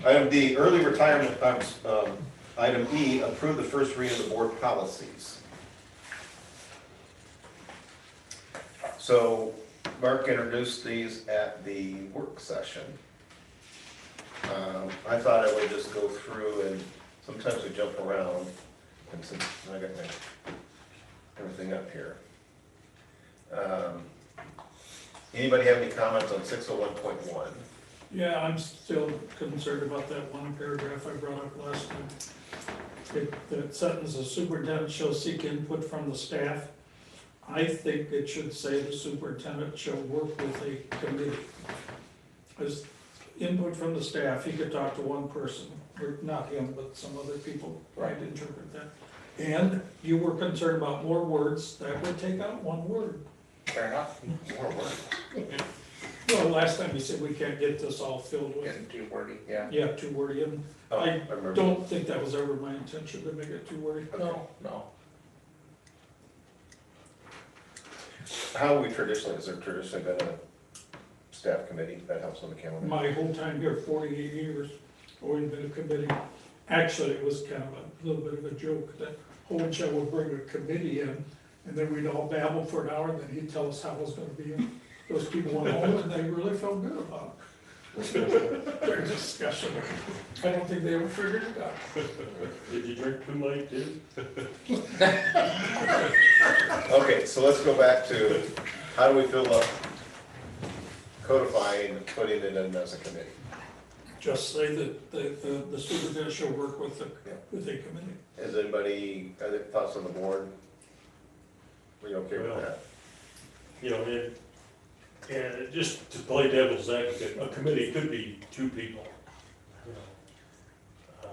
Speaker 1: Item D, early retirement, item E, approve the first reading of the board policies. So Mark introduced these at the work session. I thought I would just go through, and sometimes we jump around, and since I got everything up here. Anybody have any comments on 601.1?
Speaker 7: Yeah, I'm still concerned about that one paragraph I brought up last time. That sentence, the superintendent shall seek input from the staff. I think it should say the superintendent shall work with a committee. As input from the staff, he could talk to one person, or not him, but some other people might interpret that. And you were concerned about more words, that would take out one word.
Speaker 6: Fair enough.
Speaker 1: More words.
Speaker 7: Well, last time you said we can't get this all filled with,
Speaker 6: Getting too wordy, yeah.
Speaker 7: yeah, too wordy, and
Speaker 1: Oh,
Speaker 7: I
Speaker 1: remember.
Speaker 7: don't think that was ever my intention to make it too wordy.
Speaker 6: No, no.
Speaker 1: How have we traditionally, has there traditionally been a staff committee that helps on the calendar?
Speaker 7: My whole time here, 48 years, always been a committee. Actually, it was kind of a little bit of a joke that Hohenschel would bring a committee in, and then we'd all babble for an hour, and then he'd tell us how it was gonna be. those people went home and they really felt good about it. Their discussion, I don't think they ever figured it out.
Speaker 3: Did you drink Kool-Aid too?
Speaker 1: Okay, so let's go back to, how do we feel about codifying, and putting it in as a committee?
Speaker 7: Just say that the superintendent shall work with a committee.
Speaker 1: Has anybody, other thoughts on the board? Are you okay with
Speaker 3: Well,
Speaker 1: that?
Speaker 3: You know, and just to play devil's advocate, a committee could be 2 people. You know.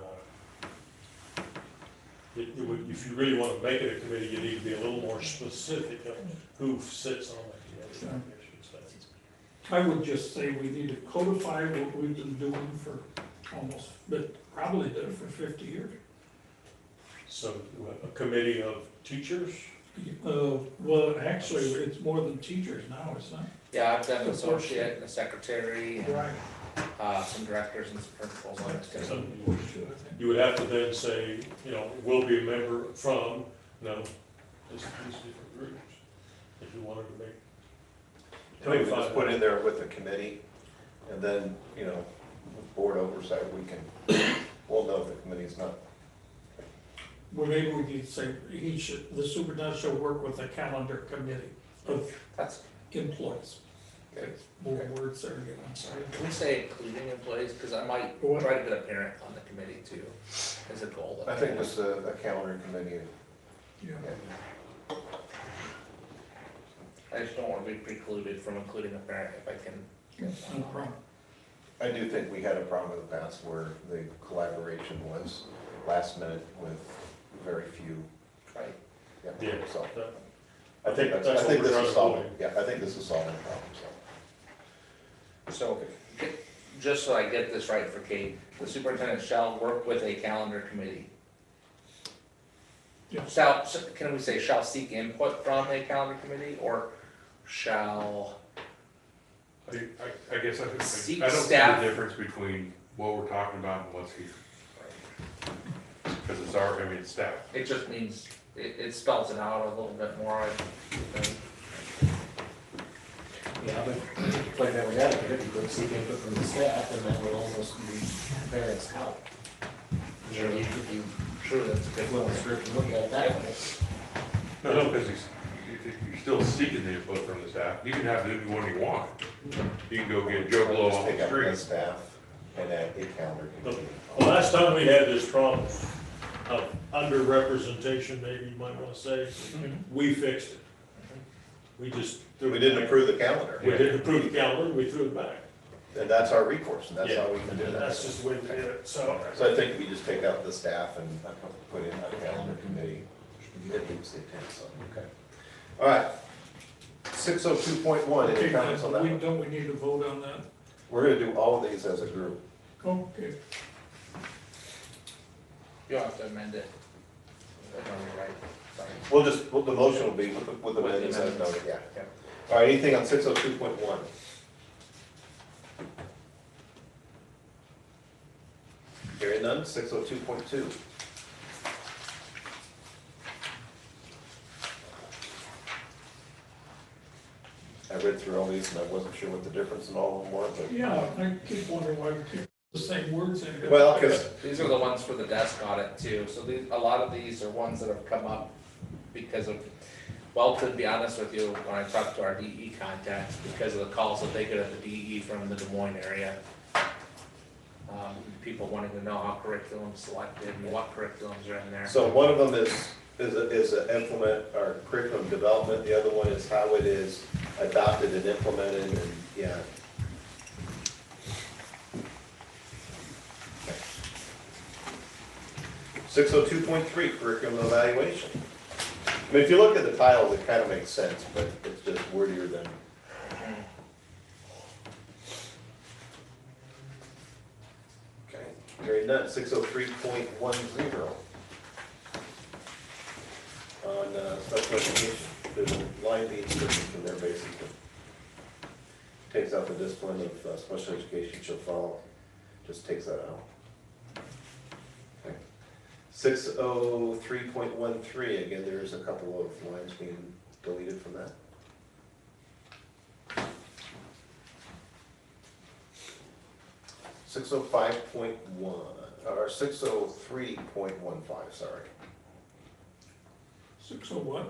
Speaker 3: If you really want to make it a committee, you need to be a little more specific of who sits on the committee, I should say.
Speaker 7: I would just say we need to codify what we've been doing for almost, but probably did it for 50 years.
Speaker 3: So a committee of teachers,
Speaker 7: Well, actually, it's more than teachers now, isn't it?
Speaker 6: Yeah, I've got an associate and a secretary and,
Speaker 7: Right.
Speaker 6: some directors and some principals on this
Speaker 3: So-
Speaker 6: committee.
Speaker 3: you would have to then say, you know, will be a member from, these different groups, if you wanted to make.
Speaker 1: Maybe we just put in there with the committee, and then, you know, with board oversight, we can, we'll know if the committee's not.
Speaker 7: Well, maybe we need to say, the superintendent shall work with a calendar committee of
Speaker 6: That's,
Speaker 7: employees.
Speaker 1: Okay.
Speaker 7: More words there again, I'm sorry.
Speaker 6: can we say including employees, because I might
Speaker 7: What?
Speaker 6: try to get a parent on the committee too, as a goal. that
Speaker 1: I think just a calendar committee.
Speaker 7: Yeah.
Speaker 1: Yeah.
Speaker 6: I just don't want to be precluded from including a parent if I can.
Speaker 7: No problem.
Speaker 1: I do think we had a problem in the past where the collaboration was last minute with very few.
Speaker 6: Right.
Speaker 3: Yeah.
Speaker 1: So,
Speaker 3: That-
Speaker 1: I think
Speaker 3: that's
Speaker 1: I
Speaker 3: what
Speaker 1: think
Speaker 3: we're
Speaker 1: this
Speaker 3: trying
Speaker 1: is
Speaker 3: to
Speaker 1: solving,
Speaker 3: avoid.
Speaker 1: yeah, I think this is solving the problem, so.
Speaker 6: So, just so I get this right for Kate, the superintendent shall work with a calendar committee.
Speaker 7: Yeah.
Speaker 6: Can we say shall seek input from a calendar committee, or shall,
Speaker 4: I guess I
Speaker 6: Seek
Speaker 4: don't see
Speaker 6: staff.
Speaker 4: the difference between what we're talking about and what's here. Because it's our, it's staff.
Speaker 6: it just means, it spells it out a little bit more, I think.
Speaker 5: Yeah, but like that, we got it, if you could seek input from the staff, and that would almost be parents out.
Speaker 6: Sure.
Speaker 5: If you,
Speaker 6: True, that's a good
Speaker 5: well,
Speaker 6: one.
Speaker 5: script and look at it that way.
Speaker 4: No, because you're still seeking the input from the staff. You can have anyone you want. You can go get Joe Blow
Speaker 1: Just
Speaker 4: off
Speaker 1: take
Speaker 4: the
Speaker 1: out the
Speaker 4: street.
Speaker 1: staff and add a calendar committee.
Speaker 3: The last time we had this problem of underrepresentation, maybe you might wanna say, we fixed it. We just. threw
Speaker 1: We
Speaker 3: it
Speaker 1: didn't
Speaker 3: back.
Speaker 1: approve the calendar,
Speaker 3: We didn't approve the calendar, we threw it back.
Speaker 1: and that's our recourse, and that's
Speaker 3: Yeah.
Speaker 1: how we can do that.
Speaker 3: That's just the way we did it, so.
Speaker 1: So I think we just take out the staff and put in a calendar committee. It keeps the intent, so, okay. All right. 602.1, any
Speaker 7: Okay,
Speaker 1: comments on that one?
Speaker 7: don't we need to vote on that?
Speaker 1: We're gonna do all of these as a group.
Speaker 7: Okay.
Speaker 6: You'll have to amend it. Right, sorry.
Speaker 1: The motion will be with the amendments as noted, yeah.
Speaker 6: Yeah.
Speaker 1: All right, anything on 602.1? Hearing none, 602.2. I read through all these and I wasn't sure what the difference in all of them were, but.
Speaker 7: Yeah, I keep wondering why we keep the same words in.
Speaker 1: Well, because
Speaker 6: These are the ones for the desk audit too, so a lot of these are ones that have come up because of, well, to be honest with you, when I talk to our DE contacts, because of the calls that they get at the DE from the Des Moines area. People wanting to know how curriculum's selected and what curriculums are in there.
Speaker 1: So one of them is a implement our curriculum development, the other one is how it is adopted and implemented, and, yeah. 602.3 curriculum evaluation. I mean, if you look at the titles, it kind of makes sense, but it's just wordier than. Okay, hearing none, 603.10. On special education, there's a line being stricken from there basically. Takes out the discipline of special education shall follow, just takes that out. Okay. 603.13, again, there's a couple of lines being deleted from that. 605.1, or 603.15, sorry.
Speaker 7: 601,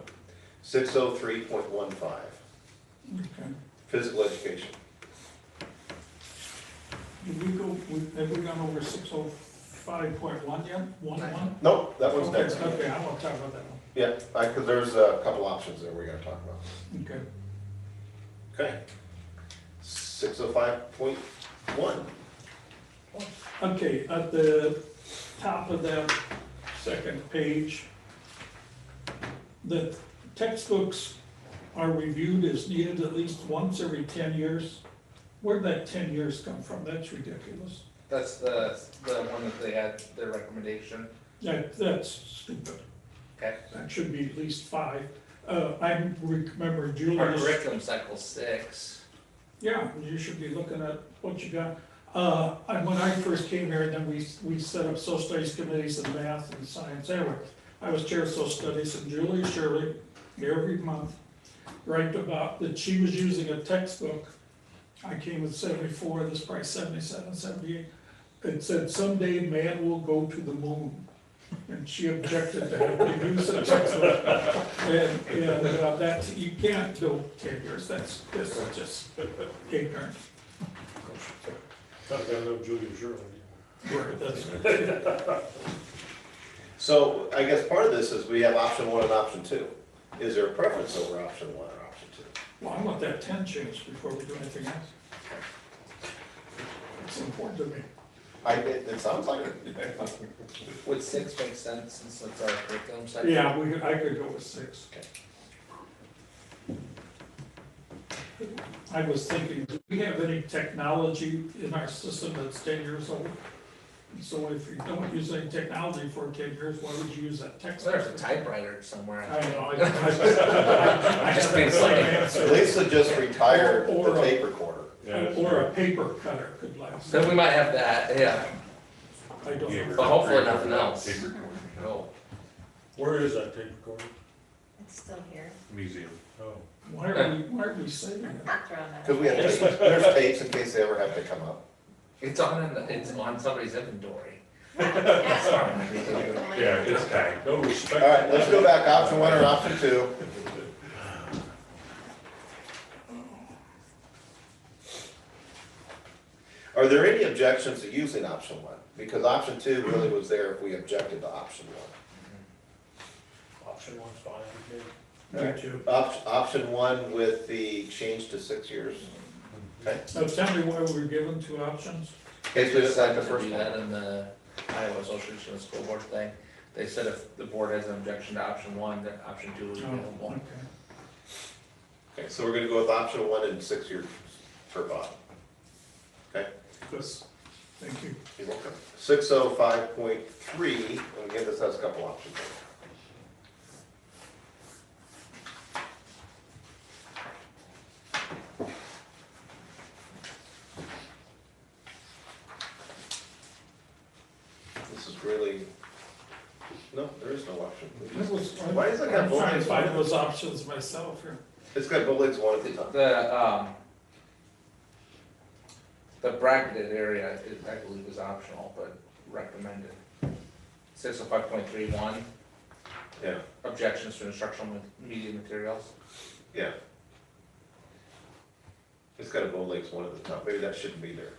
Speaker 1: 603.15,
Speaker 7: okay.
Speaker 1: physical education.
Speaker 7: Did we go, have we gone over 605.1 yet? 1.1?
Speaker 1: Nope, that one's
Speaker 7: Okay,
Speaker 1: next.
Speaker 7: okay, I want to talk about that one.
Speaker 1: Yeah, because there's a couple options there we gotta talk about.
Speaker 7: Okay.
Speaker 1: Okay. 605.1.
Speaker 7: Okay, at the top of that second page, the textbooks are reviewed as needed at least once every 10 years. Where'd that 10 years come from? That's ridiculous.
Speaker 6: That's the one that they had, their recommendation.
Speaker 7: That's stupid.
Speaker 6: Okay.
Speaker 7: That should be at least 5. I remember
Speaker 6: Our
Speaker 7: Julius.
Speaker 6: curriculum cycle's 6.
Speaker 7: Yeah, you should be looking at what you got. And when I first came here, then we set up social studies committees and math and science. Anyway, I was chair of social studies, and Julia Shirley, every month, write about that she was using a textbook. I came with 74, this is probably 77, 78. It said, someday man will go to the moon. And she objected to having to use a textbook. And that, you can't do 10 years, that's just ignorant.
Speaker 3: Kind of gotta know Julia Shirley.
Speaker 1: So I guess part of this is we have option 1 and option 2. Is there a preference over option 1 or option 2?
Speaker 7: Well, I want that 10 changed before we do anything else. It's important to me.
Speaker 1: It sounds like it.
Speaker 6: Would 6 make sense since it's our curriculum cycle?
Speaker 7: Yeah, I could go with 6. I was thinking, do we have any technology in our system that's 10 years old? So if you don't use any technology for 10 years, why would you use that textbook?
Speaker 6: There's a typewriter somewhere.
Speaker 7: I know.
Speaker 6: I just think it's like-
Speaker 1: Lisa just retired
Speaker 7: Or
Speaker 1: the
Speaker 7: a-
Speaker 1: tape recorder.
Speaker 7: Or a paper cutter could last.
Speaker 6: Then we might have that, yeah,
Speaker 7: I don't know.
Speaker 6: but hopefully nothing else.
Speaker 4: Tape recorder.
Speaker 6: No.
Speaker 3: Where is that tape recorder?
Speaker 2: It's still here.
Speaker 4: Museum.
Speaker 3: Oh,
Speaker 7: Why are we saving it?
Speaker 2: Throwing that.
Speaker 1: Because we have tapes, there's tapes in case they ever have to come up.
Speaker 6: It's on somebody's inventory.
Speaker 4: Yeah, it's tagged.
Speaker 3: no respect.
Speaker 1: All right, let's go back, option 1 or option 2. Are there any objections to using option 1? Because option 2 really was there if we objected to option 1.
Speaker 3: Option 1's fine with me.
Speaker 7: Me too.
Speaker 1: Option 1 with the change to 6 years. Okay.
Speaker 7: Now tell me why we were given 2 options.
Speaker 1: Okay, so it's like the
Speaker 6: To
Speaker 1: first
Speaker 6: do
Speaker 1: one.
Speaker 6: that in the Iowa Association of School Board thing. They said if the board has an objection to option 1, then option 2 is available.
Speaker 7: Okay.
Speaker 1: Okay, so we're gonna go with option 1 and 6 years per bond. Okay,
Speaker 7: Yes. Thank you.
Speaker 1: you're welcome. 605.3, and again, this has a couple options. This is really, no, there is no option. Why is it got
Speaker 7: I'm trying to
Speaker 1: bullets?
Speaker 7: find those options myself here.
Speaker 1: It's got bullets 1 at the top.
Speaker 6: The bracketed area, I believe is optional, but recommended. 605.31,
Speaker 1: Yeah,
Speaker 6: objections to instructional media materials.
Speaker 1: yeah. It's got a bold legs 1 at the top, maybe that shouldn't be there.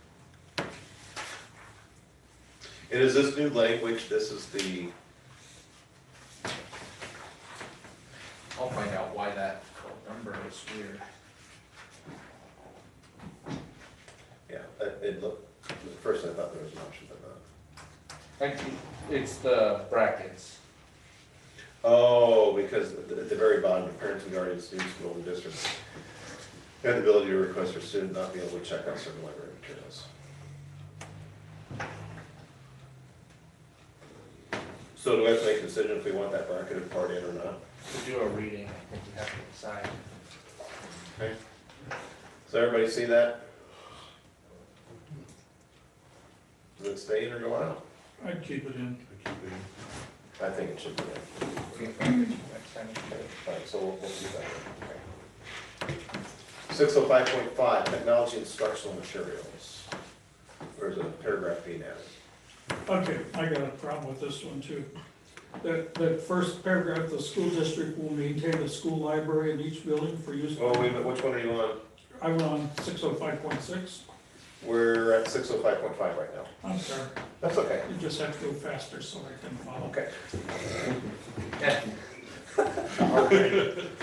Speaker 1: And is this new language, this is the,
Speaker 6: I'll find out why that number is weird.
Speaker 1: yeah, it looked, at first I thought there was an option, but not.
Speaker 6: It's the brackets.
Speaker 1: Oh, because at the very bottom, the parents and guardians, students, school, and districts have the ability to request for student not be able to check out certain library materials. So do we have to make a decision if we want that bracketed part in or not?
Speaker 6: To do a reading, I think we have to decide.
Speaker 1: Okay. So everybody see that? Does it stay in or go out?
Speaker 7: I'd keep it in.
Speaker 1: I think it should be in.
Speaker 6: Next time.
Speaker 1: Alright, so we'll do that. 605.5, technology instructional materials. Or there's a paragraph being added.
Speaker 7: Okay, I got a problem with this one too. That first paragraph, the school district will maintain a school library in each building for use.
Speaker 1: Oh, wait a minute, which one are you on?
Speaker 7: I'm on 605.6.
Speaker 1: We're at 605.5 right now.
Speaker 7: I'm sorry,
Speaker 1: That's okay.
Speaker 7: you just have to go faster so I can follow.
Speaker 1: Okay.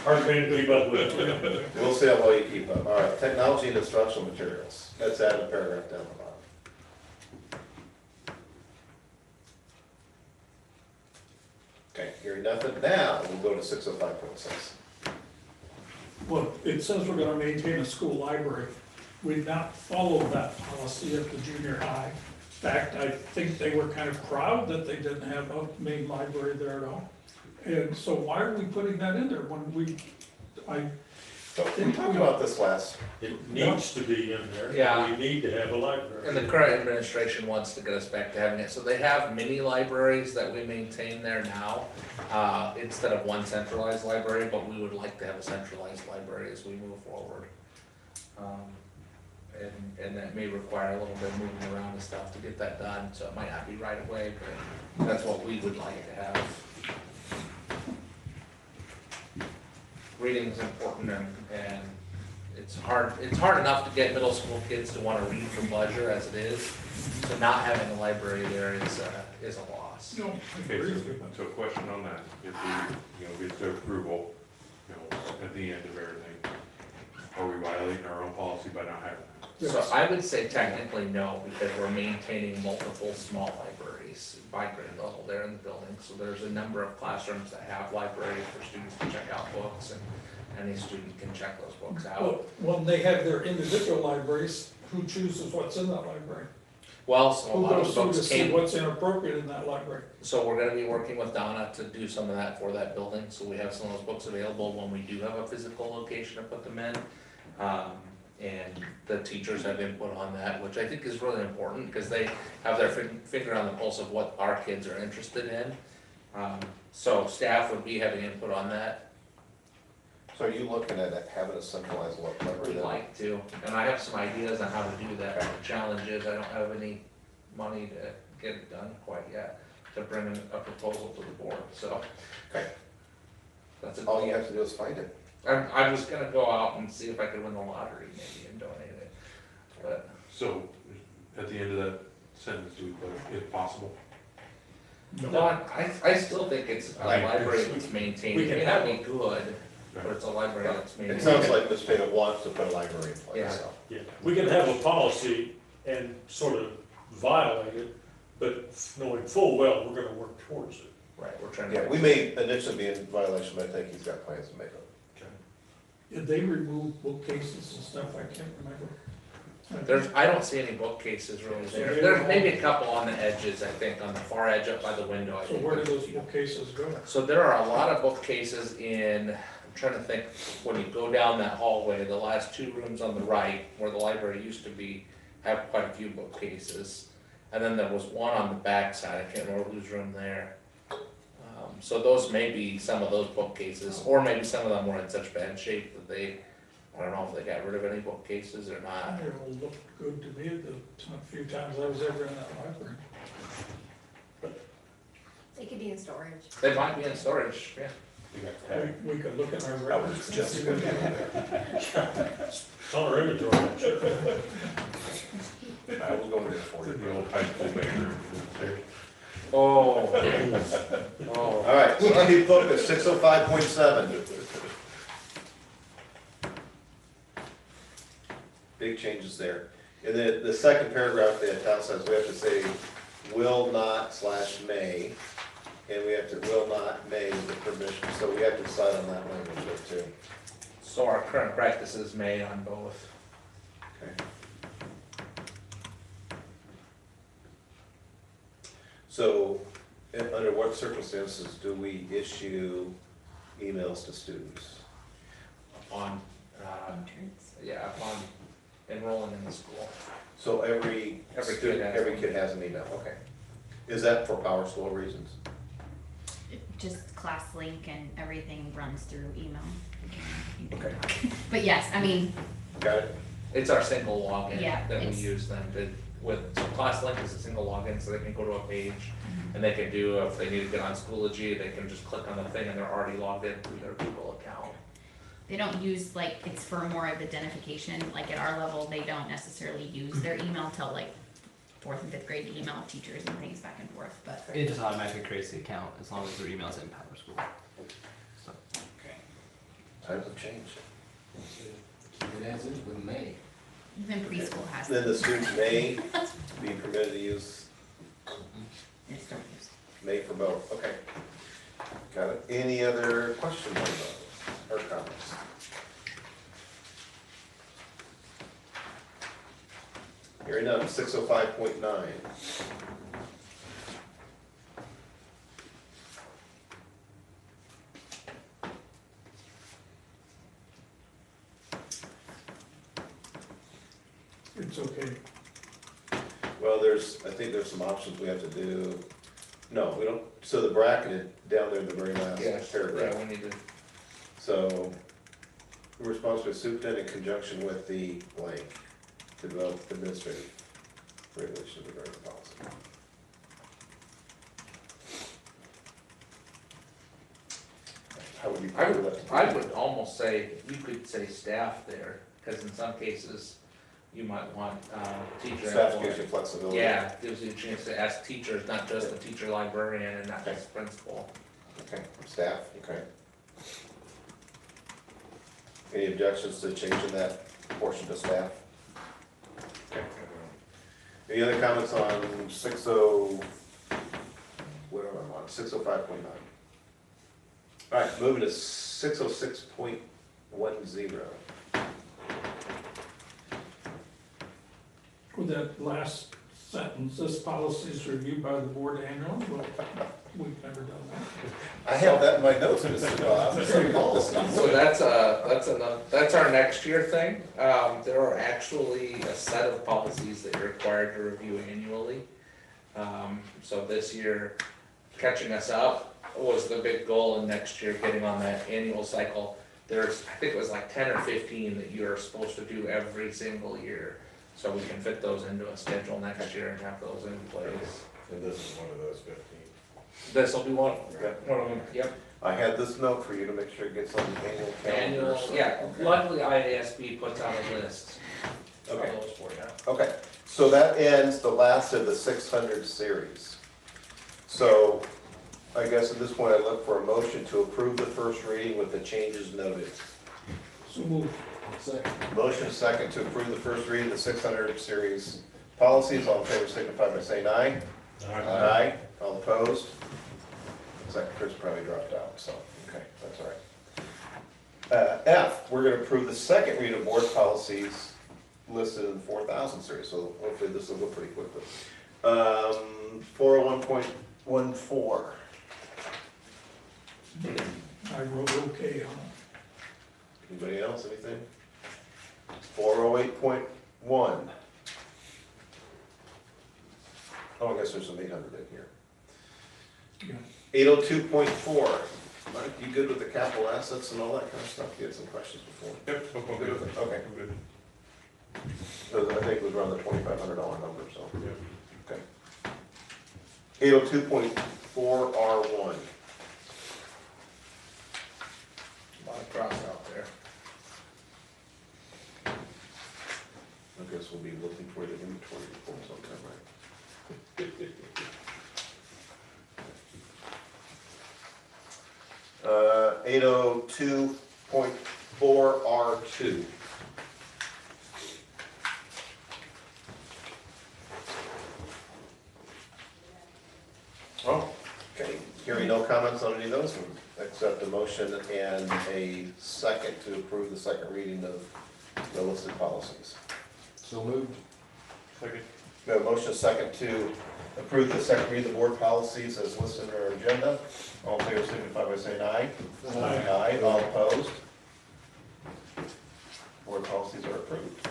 Speaker 3: Hard thing to keep up with.
Speaker 1: We'll see how well you keep up. All right, technology and instructional materials. That's added a paragraph down the bottom. Okay, hearing nothing. Now, we'll go to 605.6.
Speaker 7: Well, it says we're gonna maintain a school library. We've not followed that policy at the junior high. In fact, I think they were kind of proud that they didn't have a main library there at all. And so why are we putting that in there when we,
Speaker 1: So, we talked about this last.
Speaker 3: It needs to be in there.
Speaker 6: Yeah.
Speaker 3: We need to have a library.
Speaker 6: And the current administration wants to get us back to having it, so they have mini libraries that we maintain there now, instead of one centralized library, but we would like to have a centralized library as we move forward. And that may require a little bit of moving around and stuff to get that done, so it might not be right away, but that's what we would like to have. Reading is important and it's hard enough to get middle school kids to wanna read for pleasure as it is. So not having a library there is a loss.
Speaker 7: no, I
Speaker 4: Okay,
Speaker 7: agree
Speaker 4: so,
Speaker 7: with you.
Speaker 4: so a question on that, if we, get to approval, at the end of everything, are we violating our own policy by not having that?
Speaker 6: So I would say technically no, because we're maintaining multiple small libraries by grade level there in the building. So there's a number of classrooms that have libraries for students to check out books, and any student can check those books out.
Speaker 7: Well, when they have their individual libraries, who chooses what's in that library?
Speaker 6: Well, so a
Speaker 7: Who
Speaker 6: lot of
Speaker 7: goes
Speaker 6: the
Speaker 7: through to
Speaker 6: books
Speaker 7: see
Speaker 6: came,
Speaker 7: what's inappropriate in that library?
Speaker 6: so we're gonna be working with Donna to do some of that for that building. So we have some of those books available when we do have a physical location to put them in. And the teachers have input on that, which I think is really important, because they have their finger on the pulse of what our kids are interested in. So staff would be having input on that,
Speaker 1: So are you looking at having a centralized library?
Speaker 6: we'd
Speaker 1: then?
Speaker 6: like to, and I have some ideas on how to do that. The challenge is I don't have any money to get it done quite yet, to bring in a proposal to the board, so.
Speaker 1: Okay.
Speaker 6: That's it.
Speaker 1: All you have to do is find it.
Speaker 6: I was gonna go out and see if I could win the lottery maybe and donate it, but.
Speaker 4: So, at the end of that sentence, do we put, if possible?
Speaker 6: No, I still think it's a
Speaker 3: Like,
Speaker 6: library that's maintained,
Speaker 3: we
Speaker 6: it
Speaker 3: can
Speaker 6: may not
Speaker 3: have
Speaker 6: be good, but it's a library that's
Speaker 1: It
Speaker 6: maintained.
Speaker 1: sounds like Ms. Taylor wants to put a library in
Speaker 6: Yeah.
Speaker 1: place, so.
Speaker 3: Yeah, we can have a policy and sort of violate it, but knowing full well, we're gonna work towards it.
Speaker 6: Right, we're trying to.
Speaker 1: Yeah, we may initially be in violation, but I think he's got plans to make it.
Speaker 7: Did they remove bookcases and stuff? I can't remember.
Speaker 6: I don't see any bookcases really there, there's maybe a couple on the edges, I think, on the far edge up by the window, I
Speaker 7: So
Speaker 6: think.
Speaker 7: where do those bookcases go?
Speaker 6: So there are a lot of bookcases in, I'm trying to think, when you go down that hallway, the last two rooms on the right, where the library used to be, have quite a few bookcases. And then there was one on the back side, I can't remember whose room there. So those may be some of those bookcases, or maybe some of them were in such bad shape that they, I don't know if they got rid of any bookcases or not.
Speaker 7: It all looked good to me the few times I was ever in that library.
Speaker 2: They could be in storage.
Speaker 6: They might be in storage, yeah.
Speaker 7: We could look at our
Speaker 1: I was
Speaker 7: records. and
Speaker 1: just
Speaker 7: see
Speaker 1: gonna
Speaker 7: what
Speaker 1: do
Speaker 7: happened.
Speaker 3: It's on our inventory, I'm sure.
Speaker 1: I will go in there for you.
Speaker 4: The old high school bathroom upstairs.
Speaker 6: Oh. Oh.
Speaker 1: All right, so let me focus, 605.7. Big changes there. In the second paragraph, the italicized, we have to say will not / may, and we have to will not may with permission, so we have to decide on that language there too.
Speaker 6: So our current practice is may on both.
Speaker 1: Okay. So, under what circumstances do we issue emails to students?
Speaker 6: On, yeah, upon enrolling in the school.
Speaker 1: So every
Speaker 6: Every kid
Speaker 1: student,
Speaker 6: has
Speaker 1: every
Speaker 6: one.
Speaker 1: kid has an email, okay. Is that for Power School reasons?
Speaker 9: Just class link and everything runs through email. You can
Speaker 1: Okay.
Speaker 9: talk. But yes, I mean,
Speaker 1: Got it?
Speaker 6: It's our single login
Speaker 9: Yeah,
Speaker 6: that we
Speaker 9: it's-
Speaker 6: use then to with, so ClassLink is a single login, so they can go to a page and they can do, if they need to get on Schoology, they can just click on the thing and they're already logged in through their Google account.
Speaker 9: They don't use, like, it's for more of identification, like at our level, they don't necessarily use their email till like 4th and 5th grade to email teachers and things back and forth, but.
Speaker 11: It just automatically creates the account as long as their email is in PowerSchool. So,
Speaker 1: Times have changed.
Speaker 5: Keep it as is with May.
Speaker 9: Even preschool has.
Speaker 1: Then the students may be permitted to use
Speaker 9: It's don't use.
Speaker 1: May for both, okay. Got it. Any other questions on those or comments? Hearing none, 605.9.
Speaker 7: It's okay.
Speaker 1: Well, I think there's some options we have to do. No, we don't, so the bracketed down there in the very last paragraph.
Speaker 6: Yeah, we need to,
Speaker 1: So, we're responsible to superintendent in conjunction with the blank to develop administrative regulations regarding the policy. How would you
Speaker 6: I
Speaker 1: cover
Speaker 6: would,
Speaker 1: that?
Speaker 6: I would almost say, you could say staff there, cause in some cases, you might want, teacher.
Speaker 1: Staff
Speaker 6: employee.
Speaker 1: gives you flexibility.
Speaker 6: Yeah, gives you a chance to ask teachers, not just the teacher librarian and not just principal.
Speaker 1: Okay, staff, okay. Any objections to changing that portion to staff? Okay. Any other comments on 605.9? All right, moving to 606.10.
Speaker 7: With that last sentence, this policy is reviewed by the board annually, well, we've never done that.
Speaker 1: I have that in my notes, Mr. Bob.
Speaker 6: So that's our next year thing. There are actually a set of policies that you're required to review annually. So this year, catching us up was the big goal, and next year getting on that annual cycle. There's, I think it was like 10 or 15 that you're supposed to do every single year. So we can fit those into a schedule next year and have those in place.
Speaker 10: And this is one of those 15.
Speaker 6: This will be one of them, yep.
Speaker 1: I had this note for you to make sure it gets on the annual calendar.
Speaker 6: Annual,
Speaker 1: so-
Speaker 6: yeah, luckily IASB puts out a list of
Speaker 1: Okay.
Speaker 6: those for you.
Speaker 1: Okay, so that ends the last of the 600 series. So I guess at this point I look for a motion to approve the first reading with the changes noted.
Speaker 7: So move.
Speaker 5: Second.
Speaker 1: Motion second to approve the first reading of the 600 series policies. All in favor signify by saying aye. Aye. All opposed? Looks like Chris probably dropped out, so, okay, that's all right. F, we're gonna approve the second reading of board policies listed in the 4,000 series, so hopefully this will go pretty quickly. 401.14.
Speaker 7: I wrote okay on it.
Speaker 1: Anybody else, anything? 408.1. Oh, I guess there's some 800 in here.
Speaker 7: Yeah.
Speaker 1: 802.4. Mike, you good with the capital assets and all that kind of stuff? You had some questions before.
Speaker 4: Yep, I'm
Speaker 1: Good
Speaker 4: good.
Speaker 1: with it? Okay.
Speaker 4: I'm good.
Speaker 1: So I think it was around the $2,500 number, so,
Speaker 4: Yep.
Speaker 1: okay. 802.4R1.
Speaker 6: A lot of cross out there.
Speaker 1: I guess we'll be looking for the inventory report sometime, right? 802.4R2. Oh, okay, hearing no comments on any of those, we'll accept the motion and a second to approve the second reading of the listed policies.
Speaker 5: So moved.
Speaker 4: Second.
Speaker 1: We have a motion, a second to approve the second reading of the board policies as listed in our agenda. All in favor signify by saying aye. Aye. All opposed? Board policies are approved.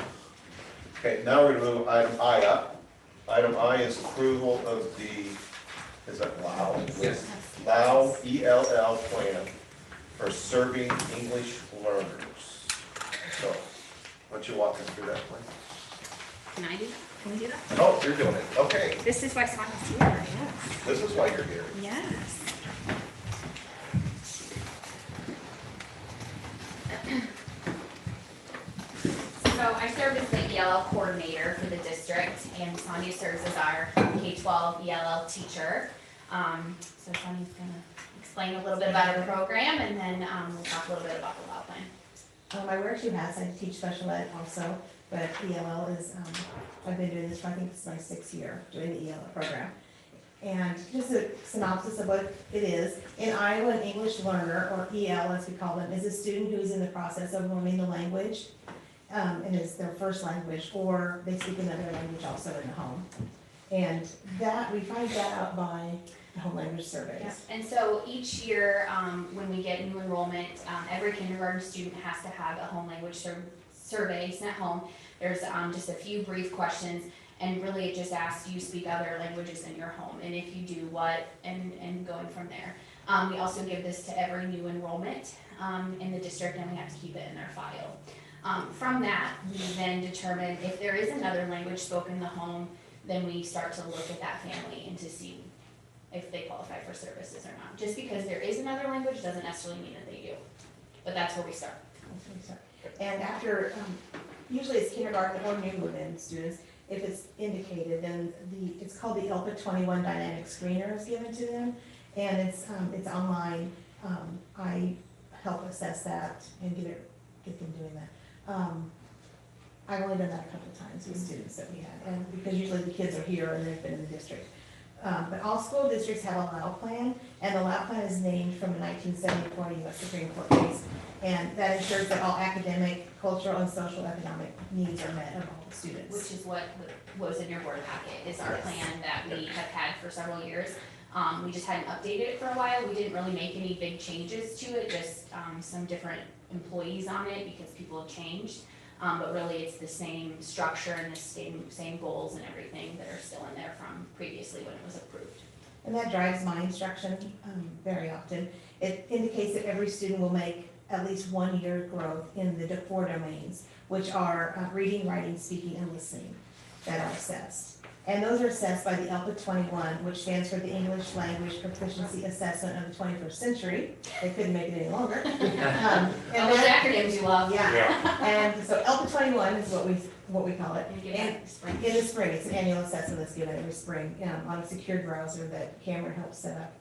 Speaker 1: Okay, now we're gonna move item I up. Item I is approval of the, is that LAO?
Speaker 6: Yes.
Speaker 1: LAO, ELL plan for serving English learners. So, why don't you walk us through that plan?
Speaker 9: Can I do Can we do that?
Speaker 1: Oh, you're doing it, okay.
Speaker 9: This is why Sonia's here, yes.
Speaker 1: This is why you're here.
Speaker 9: Yes. So I serve as the ELL coordinator for the district, and Sonia serves as our K-12 ELL teacher. So Sonia's gonna explain a little bit about our program, and then we'll talk a little bit about the WOW plan.
Speaker 12: I wear two hats. I teach special ed also, but ELL is, I've been doing this for, I think it's my 6th year doing the ELL program. And just a synopsis of what it is. In Iowa, an English learner, or EL as we call them, is a student who is in the process of learning the language, and it's their first language, or they speak another language also in the home. And that, we find that out by the home language surveys.
Speaker 9: Yeah. And so each year, when we get new enrollment, every kindergarten student has to have a home language survey sent home. There's just a few brief questions, and really it just asks, do you speak other languages in your home? And if you do, what, and going from there. We also give this to every new enrollment in the district, and we have to keep it in their file. From that, we then determine if there is another language spoken in the home, then we start to look at that family and to see if they qualify for services or not. Just because there is another language doesn't necessarily mean that they do, but that's where we start.
Speaker 12: And after, usually it's kindergarten or new move-in students, if it's indicated, then it's called the ELPA 21 dynamic screener is given to them, and it's online. I help assess that and get them doing that. I've only done that a couple of times with students that we had, and because usually the kids are here and they've been in the district. But all school districts have a LAU plan, and the LAU plan is named from a 1974 U.S. Supreme Court case, and that ensures that all academic, cultural, and social economic needs are met of all the students.
Speaker 9: Which is what was in your board packet, is our
Speaker 12: Yes.
Speaker 9: plan that we have had for several years. We just hadn't updated it for a while. We didn't really make any big changes to it, just some different employees on it because people have changed. But really it's the same structure and the same goals and everything that are still in there from previously when it was approved.
Speaker 12: And that drives my instruction very often. It indicates that every student will make at least 1 year growth in the 4 domains, which are reading, writing, speaking, and listening, that are assessed. And those are assessed by the ELPA 21, which stands for the English Language Proficiency Assessment of the 21st Century. They couldn't make it any longer. And
Speaker 9: All those
Speaker 12: that-
Speaker 9: acronyms you love.
Speaker 12: Yeah, and so ELPA 21 is what we call it.
Speaker 9: And give that spring.
Speaker 12: In the spring, it's an annual assessment that's given every spring on a secured browser that Cameron helps set up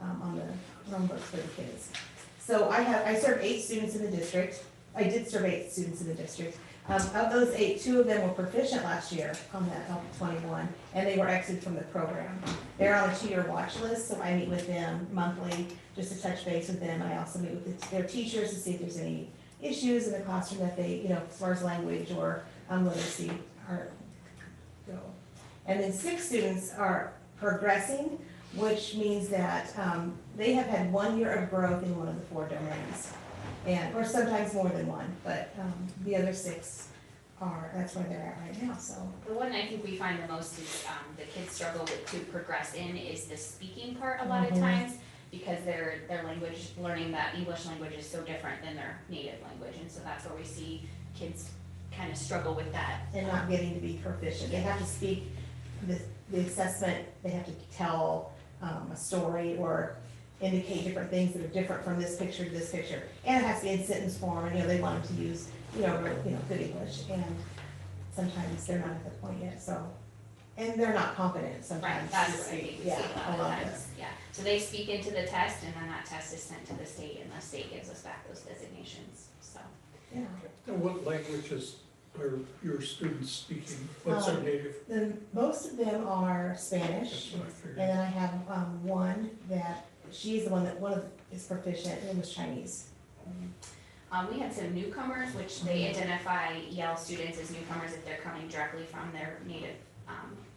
Speaker 12: on the Chromebooks for the kids. So I serve 8 students in the district. I did serve 8 students in the district. Of those 8, 2 of them were proficient last year on that ELPA 21, and they were exited from the program. They're on a 2-year watch list, so I meet with them monthly just to touch base with them. I also meet with their teachers to see if there's any issues in the classroom that they, as far as language or literacy go. And then 6 students are progressing, which means that they have had 1 year of growth in one of the 4 domains. Or sometimes more than one, but the other 6 that's where they're at right now, so.
Speaker 9: The one I think we find the most is the kids struggle to progress in is the speaking part a lot of
Speaker 12: Mhm.
Speaker 9: times, because their language, learning that English language is so different than their native language, and so that's where we see kids kind of struggle with that.
Speaker 12: And not getting to be proficient. They have to speak the assessment, they have to tell a story or indicate different things that are different from this picture to this picture. And it has to be in sentence form, and they want them to use, good English, and sometimes they're not at that point yet, so. And they're not confident sometimes.
Speaker 9: Right, that's
Speaker 12: to
Speaker 9: what I
Speaker 12: speak.
Speaker 9: think we see
Speaker 12: Yeah,
Speaker 9: a
Speaker 12: I
Speaker 9: lot
Speaker 12: love
Speaker 9: of
Speaker 12: this.
Speaker 9: times, yeah. So they speak into the test, and then that test is sent to the state, and the state gives us back those designations, so.
Speaker 12: Yeah.
Speaker 7: And what languages are your students speaking? What's their native?
Speaker 12: Then most of them are Spanish,
Speaker 7: That's what I figured.
Speaker 12: and then I have one that, she's the one that, is proficient, and it was Chinese.
Speaker 9: We had some newcomers, which they identify EL students as newcomers if they're coming directly from their native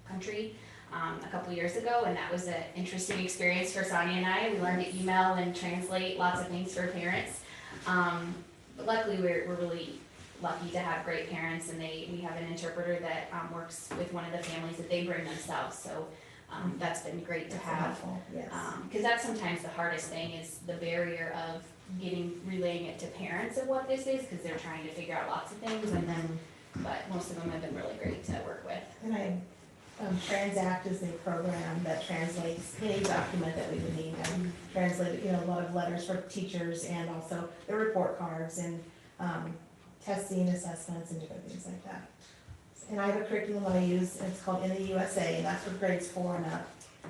Speaker 9: country a couple years ago, and that was an interesting experience for Sonia and I. We learned to email and translate lots of things for parents. But luckily, we're really lucky to have great parents, and we have an interpreter that works with one of the families that they bring themselves, so that's been great to
Speaker 12: That's
Speaker 9: have.
Speaker 12: helpful, yes.
Speaker 9: Because that's sometimes the hardest thing is the barrier of relaying it to parents of what this is, because they're trying to figure out lots of things, and then but most of them have been really great to work with.
Speaker 12: And Transact is a program that translates any document that we would need, and translated, a lot of letters for teachers and also the report cards and, testing, assessments and different things like that. And I have a curriculum that I use, and it's called In the USA, and that's for grades 4 and up.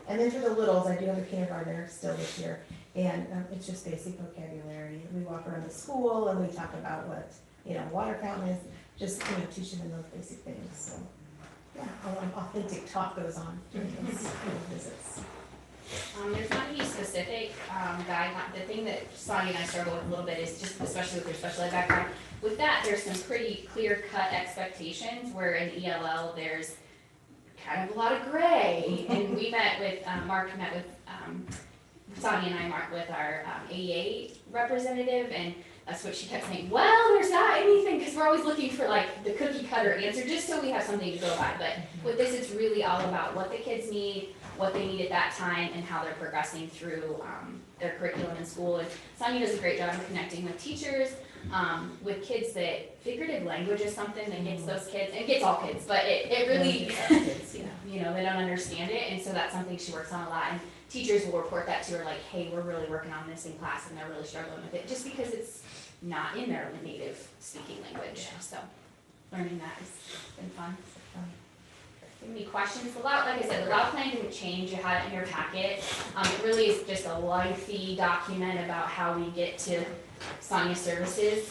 Speaker 12: And then for the littles, I do have a kindergartner still this year, and it's just basic vocabulary. We walk around the school and we talk about what, water fountain is, just, teaching them those basic things, so. Yeah, authentic talk goes on during those visits.
Speaker 9: There's not any specific guideline. The thing that Sonia and I struggle with a little bit is just, especially with your special ed background, with that, there's some pretty clear-cut expectations, where in ELL, there's kind of a lot of gray. And we met with, Mark met with, Sonia and I, Mark, with our AEA representative, and that's what she kept saying, well, there's not anything, because we're always looking for like the cookie cutter answer, just so we have something to go by. But with this, it's really all about what the kids need, what they need at that time, and how they're progressing through their curriculum in school. And Sonia does a great job of connecting with teachers, with kids that figurative language is something that gets those kids, and it gets all kids, but it really, they don't understand it, and so that's something she works on a lot. And teachers will report that to her, like, hey, we're really working on this in class, and they're really struggling with it, just because it's not in their native speaking language. So learning that has been fun. Any questions? Like I said, the law plan didn't change. You had it in your packet. It really is just a lengthy document about how we get to Sonia services,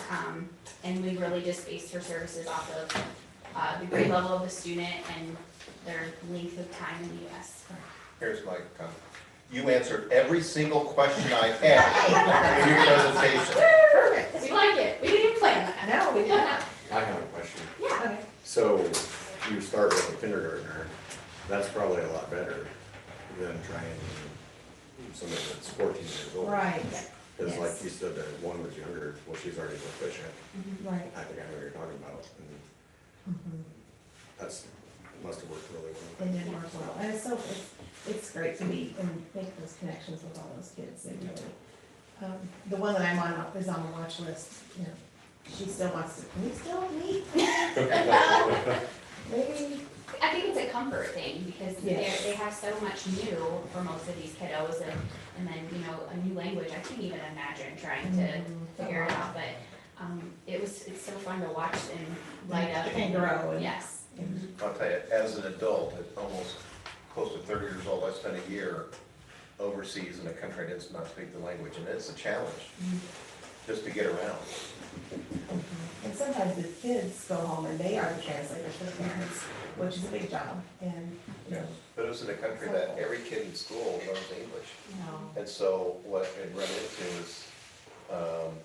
Speaker 9: and we really just based her services off of the grade level of the student and their length of time in the U.S.
Speaker 1: Here's my comment. You answered every single question I had in your presentation.
Speaker 9: Perfect. We like it. We didn't even plan that.
Speaker 12: No, we didn't.
Speaker 10: I have a question.
Speaker 9: Yeah.
Speaker 12: Okay.
Speaker 10: So you start with a kindergartner, that's probably a lot better than trying somebody that's 14 years old.
Speaker 12: Right.
Speaker 10: Because
Speaker 12: Yes.
Speaker 10: like you said, that one was younger, well, she's already proficient.
Speaker 12: Right.
Speaker 10: I think I know what you're talking about. And that's, must have worked really well.
Speaker 12: It did work well, and it's great to meet and make those connections with all those kids. They really, the one that I'm on is on the watch list. She still wants to. Can we still meet? Maybe.
Speaker 9: I think it's a comfort thing, because
Speaker 12: Yes.
Speaker 9: they have so much new for most of these kiddos, and then, a new language, I can't even imagine trying to figure it out, but it's so fun to watch them light up
Speaker 12: And grow.
Speaker 9: Yes.
Speaker 1: I'll tell you, as an adult, at almost close to 30 years old, I spent a year overseas in a country that does not speak the language, and it's a challenge just to get around.
Speaker 12: And sometimes the kids go home and they are the translators for the parents, which is a big job. And
Speaker 1: But it was in a country that every kid in school knows English.
Speaker 12: you
Speaker 1: And so what it run into is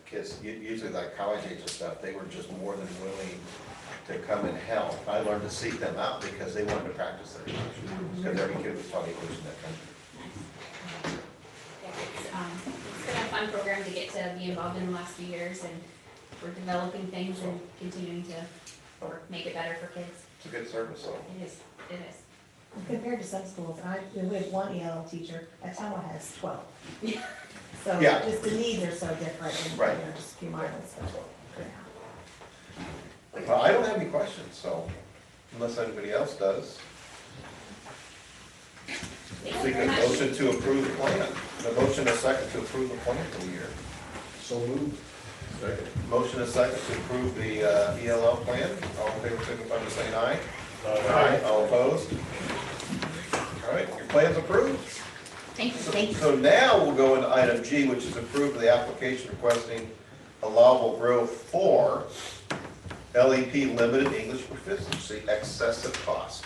Speaker 1: kids, usually like college age and stuff, they were just more than willing to come and help. I learned to seek them out because they wanted to practice their English, because every kid was taught English in that country.
Speaker 9: It's been a fun program to get to be involved in the last few years, and we're developing things and continuing to make it better for kids.
Speaker 1: It's a good service, so.
Speaker 9: It is.
Speaker 12: compared to some schools, we have one ELL teacher, Atama has 12. So
Speaker 1: Yeah.
Speaker 12: just the needs are so different and,
Speaker 1: Right.
Speaker 12: just a few miles, but, yeah.
Speaker 1: Well, I don't have any questions, so unless anybody else does.
Speaker 9: Thank you
Speaker 1: Seek a
Speaker 9: very much.
Speaker 1: motion to approve the plan. The motion is second to approve the plan for the year.
Speaker 10: So moved. Second.
Speaker 1: Motion is second to approve the ELL plan. All in favor, signify by saying aye. All opposed? All right, your plan's approved.
Speaker 9: Thank you.
Speaker 1: So now we'll go into item G, which is approve the application requesting allowable growth for LEP limited English proficiency excessive cost.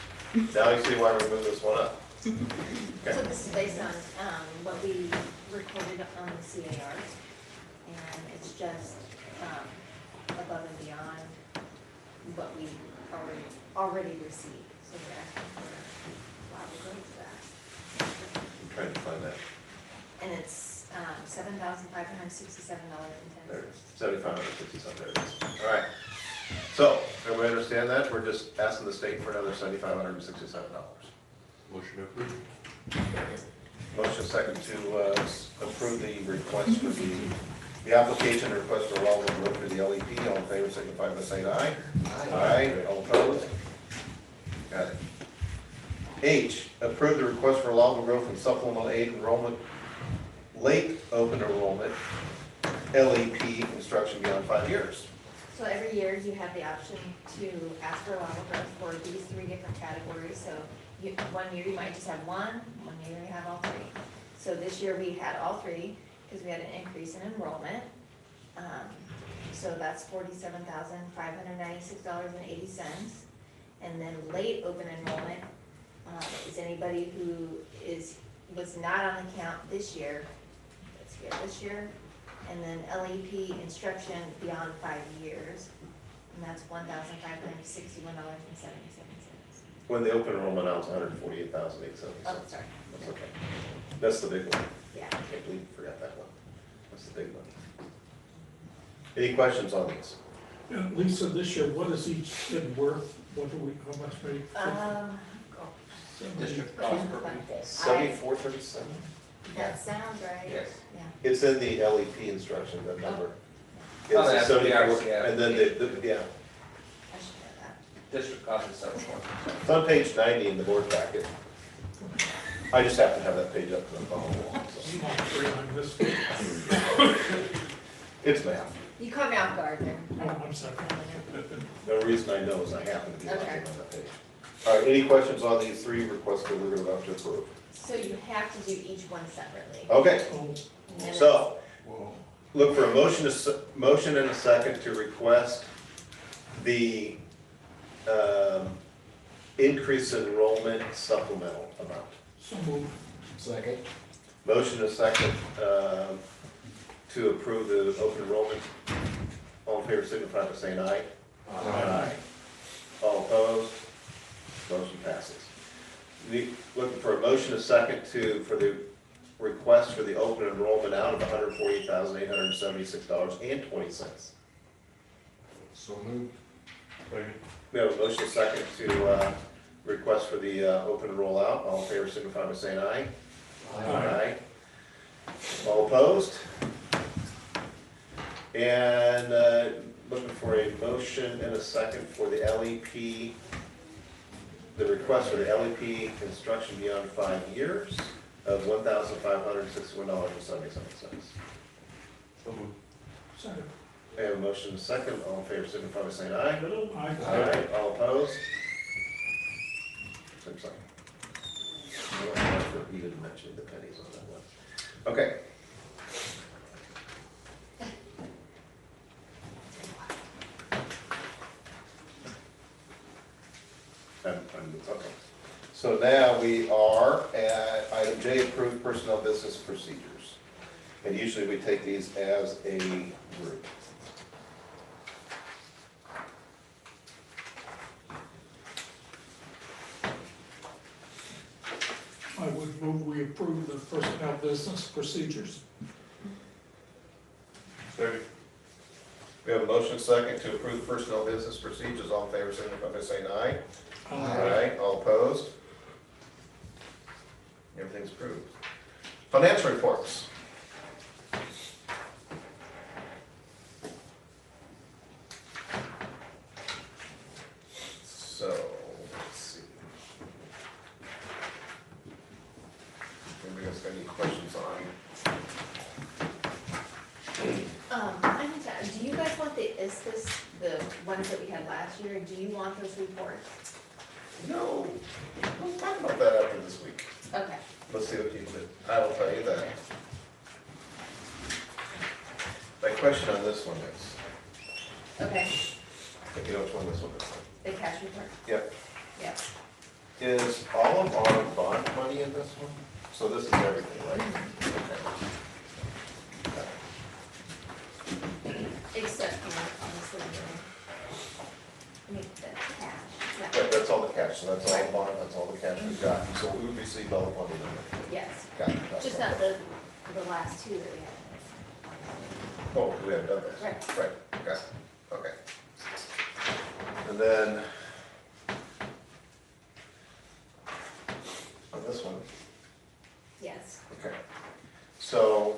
Speaker 1: Now you see why we moved this one up.
Speaker 2: So this is based on what we recorded on the CARs, and it's just above and beyond what we already received. So we're asking for allowable growth for that.
Speaker 1: I'm trying to find that.
Speaker 2: And it's $7,567.10.
Speaker 1: There it is, 7,557, there it is. All right. So, everybody understand that? We're just asking the state for another $7,567.
Speaker 4: Motion approved.
Speaker 1: Motion second to approve the request for the The application and request for allowable growth for the LEP, all in favor, signify by saying aye. Aye. All opposed? Got it. H, approve the request for allowable growth in supplemental aid enrollment, late open enrollment, LEP instruction beyond 5 years.
Speaker 2: So every year you have the option to ask for allowable growth for these 3 different categories. So one year you might just have one year you have all 3. So this year we had all 3 because we had an increase in enrollment. So that's $47,596.80. And then late open enrollment is anybody who was not on the count this year, that's here this year. And then LEP instruction beyond 5 years, and that's $1,561.77.
Speaker 1: When the open enrollment out is $148,876.
Speaker 2: Oh, sorry.
Speaker 1: That's okay. That's the big one.
Speaker 2: Yeah.
Speaker 1: I can't believe you forgot that one. That's the big one. Any questions on these?
Speaker 7: And Lisa, this year, what is each kid worth? How much maybe?
Speaker 6: District cost per pupil.
Speaker 1: 7437?
Speaker 2: That sounds right.
Speaker 6: Yes.
Speaker 2: Yeah.
Speaker 1: It's in the LEP instruction, that number.
Speaker 6: Oh,
Speaker 1: It's
Speaker 6: that's
Speaker 1: the
Speaker 6: what we
Speaker 1: 74,
Speaker 6: already have.
Speaker 1: and then yeah.
Speaker 2: I should know that.
Speaker 6: District cost is 7.4.
Speaker 1: It's on page 90 in the board packet. I just have to have that page up to the phone. So. It's math.
Speaker 2: You caught me off guard there.
Speaker 7: Oh, I'm sorry.
Speaker 1: The reason I know is I happen to be looking
Speaker 2: Okay.
Speaker 1: on that page. All right, any questions on these 3 requests that we're about to approve?
Speaker 2: So you have to do each one separately.
Speaker 1: Okay,
Speaker 2: And
Speaker 1: so, look for a motion and a second to request the increase in enrollment supplemental amount.
Speaker 7: So moved.
Speaker 5: Second.
Speaker 1: Motion and a second to approve the open enrollment. All in favor, signify by saying aye. Aye. All opposed? Motion passes. Looking for a motion and a second for the request for the open enrollment out of $148,876.20.
Speaker 5: So moved.
Speaker 4: Second.
Speaker 1: We have a motion and a second to request for the open rollout. All in favor, signify by saying aye. Aye. All opposed? And looking for a motion and a second for the LEP, the request for the LEP instruction beyond 5 years of $1,561.77.
Speaker 4: So moved.
Speaker 7: Second.
Speaker 1: We have a motion and a second. All in favor, signify by saying aye.
Speaker 7: Aye.
Speaker 1: Aye. All opposed? Same sign. You didn't mention the pennies on that one. Okay. Okay. So now we are at item J, approved personnel business procedures. And usually we take these as a group.
Speaker 7: I would move we approve the personnel business procedures.
Speaker 4: Second.
Speaker 1: We have a motion second to approve personnel business procedures. All in favor, signify by saying aye. Aye. All opposed? Everything's approved. Financial reports. So, let's see. Anybody else got any questions on?
Speaker 2: I need to, do you guys want the the ones that we had last year, do you want those reports?
Speaker 1: No, we'll talk about that after this week.
Speaker 2: Okay.
Speaker 1: Let's see what people did. I will tell you that. My question on this one is,
Speaker 2: Okay,
Speaker 1: if you know which one this one is.
Speaker 2: the cash report,
Speaker 1: Yep.
Speaker 2: yep.
Speaker 1: Is all of our bond money in this one? So this is everything, right?
Speaker 2: Except for, honestly, the cash, yeah,
Speaker 1: Right, that's all the cash, so that's all the bond, that's all the cash we've got. So we received all the money in
Speaker 2: yes,
Speaker 1: Got it.
Speaker 2: just not the last 2 that we had.
Speaker 1: Oh, we haven't done this.
Speaker 2: Right.
Speaker 1: Right, okay, okay. And then on this one,
Speaker 2: Yes,
Speaker 1: okay. So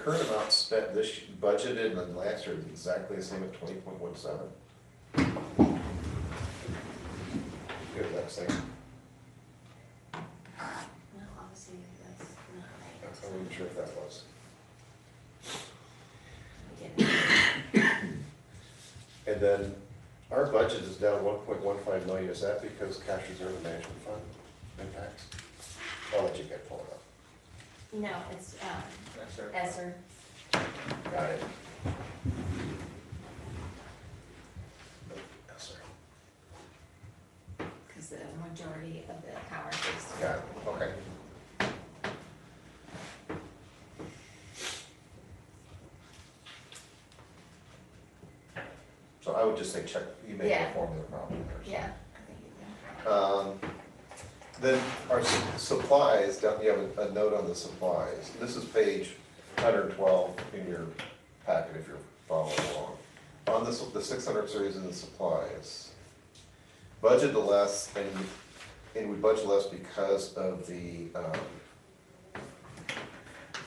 Speaker 1: current amount spent this budgeted and last year is exactly the same at 20.17. Good, that's like,
Speaker 2: No, obviously, that's not right.
Speaker 1: I wasn't sure if that was.
Speaker 2: We didn't.
Speaker 1: And then our budget is down 1.15 million. Is that because cash reserve and management fund impacts? I'll let you get pulled up.
Speaker 2: No, it's,
Speaker 6: Yes, sir.
Speaker 2: ESER.
Speaker 1: Got it. Yes, sir.
Speaker 2: Because the majority of the power is.
Speaker 1: Got it, okay. So I would just say check, you may have
Speaker 2: Yeah.
Speaker 1: a formula problem there. so.
Speaker 2: Yeah, I think you can.
Speaker 1: Then our supplies, down, you have a note on the supplies. This is page 112 in your packet if you're following along. On this, the 600 series in the supplies, budget the less, and we budget less because of the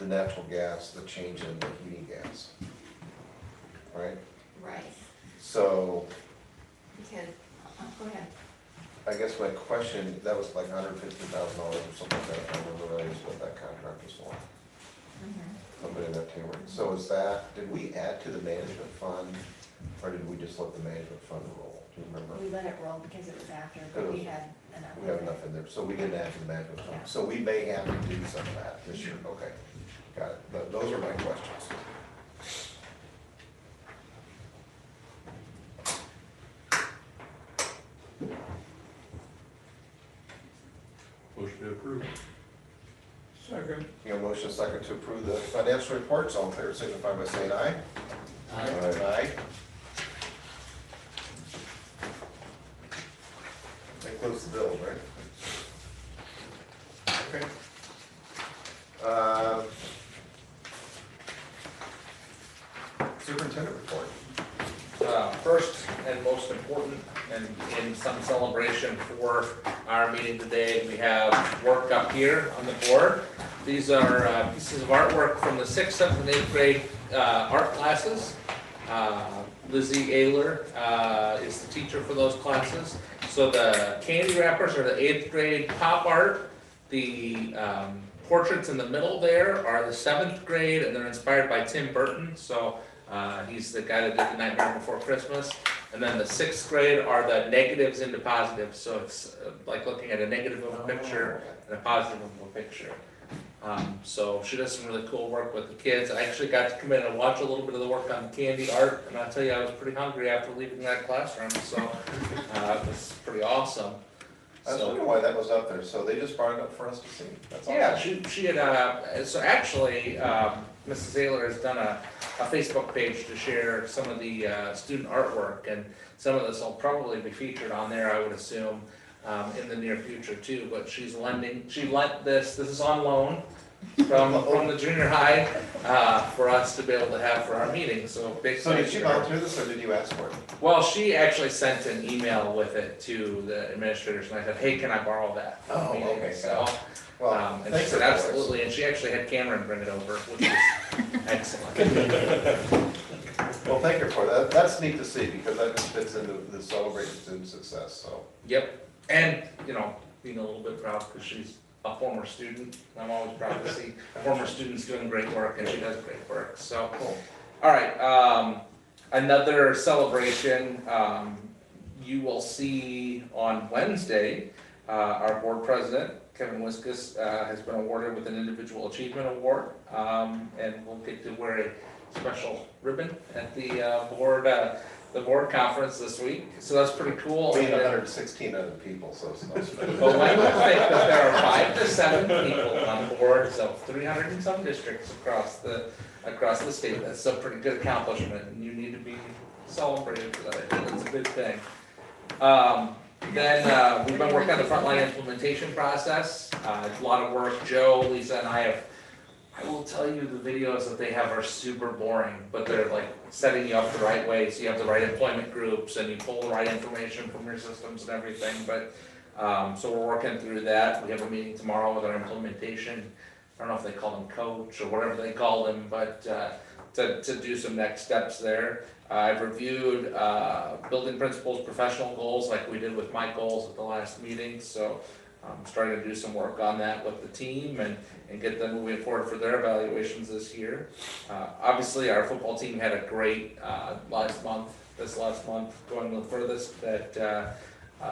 Speaker 1: natural gas, the change in the heating gas. Right?
Speaker 2: Right,
Speaker 1: So
Speaker 2: because, go ahead.
Speaker 1: I guess my question, that was like $150,000 or something like that, I don't remember really what that contract was for. Somebody in that team, so is that, did we add to the management fund, or did we just let the management fund roll? Do you remember?
Speaker 2: We let it roll because it was after, but we had enough.
Speaker 1: We have enough in there, so we didn't add to the management fund,
Speaker 2: Yeah.
Speaker 1: so we may have to do some of that this year, okay. Got it, those are my questions.
Speaker 4: Motion to approve.
Speaker 7: Second.
Speaker 1: You have a motion second to approve the financial reports, all in favor signify by saying aye. Aye. That includes the bills, right? Okay. Superintendent report.
Speaker 6: First and most important, and in some celebration for our meeting today, we have work up here on the board. These are pieces of artwork from the 6th, 7th, and 8th grade art classes. Lizzie Ayler is the teacher for those classes. So the candy wrappers are the 8th grade pop art. The portraits in the middle there are the 7th grade, and they're inspired by Tim Burton. So he's the guy that did The Nightmare Before Christmas. And then the 6th grade are the negatives into positives. So it's like looking at a negative of a picture and a positive of a picture. So she does some really cool work with the kids. I actually got to come in and watch a little bit of the work on the candy art, and I'll tell you, I was pretty hungry after leaving that classroom, so it was pretty awesome.
Speaker 1: I was
Speaker 6: So-
Speaker 1: wondering why that was up there, so they just brought it up for us to see, that's awesome.
Speaker 6: Yeah, she had, so actually, Mrs. Ayler has done a Facebook page to share some of the student artwork, and some of this will probably be featured on there, I would assume, in the near future too, but she lent this is on loan from the junior high, for us to be able to have for our meeting, so big
Speaker 1: So did
Speaker 6: thanks
Speaker 1: she
Speaker 6: to her.
Speaker 1: volunteer this, or did you ask for it?
Speaker 6: Well, she actually sent an email with it to the administrators, and I said, hey, can I borrow that? for the
Speaker 1: Oh,
Speaker 6: meeting?"
Speaker 1: okay,
Speaker 6: So,
Speaker 1: Well,
Speaker 6: and she
Speaker 1: thanks
Speaker 6: said,
Speaker 1: for it.
Speaker 6: absolutely, and she actually had Cameron bring it over, which was excellent.
Speaker 1: Well, thank you for that, that's neat to see, because that just fits into the celebrating student success, so.
Speaker 6: Yep, and, being a little bit proud, because she's a former student, I'm always proud to see former students doing great work, and she does great work, so.
Speaker 1: Cool.
Speaker 6: All right, another celebration, you will see on Wednesday, our board president, Kevin Wiskus, has been awarded with an individual achievement award, and we'll get to wear a special ribbon at the board conference this week, so that's pretty cool.
Speaker 1: We had 116 other people, so it's not special.
Speaker 6: But when you think that there are 5 to 7 people on board, so 300 and some districts across the state, that's a pretty good accomplishment, and you need to be celebrated for that, I think that's a good thing. Then, we've been working on the frontline implementation process, a lot of work, Joe, Lisa, and I will tell you, the videos that they have are super boring, but they're like setting you up the right way, so you have the right employment groups, and you pull the right information from your systems and everything, but, so we're working through that. We have a meeting tomorrow with our implementation I don't know if they call him coach or whatever they call him, but, to do some next steps there. I've reviewed, building principals' professional goals like we did with my goals at the last meeting, so I'm starting to do some work on that with the team and get them moving forward for their evaluations this year. Obviously, our football team had a great, this last month, going the furthest that,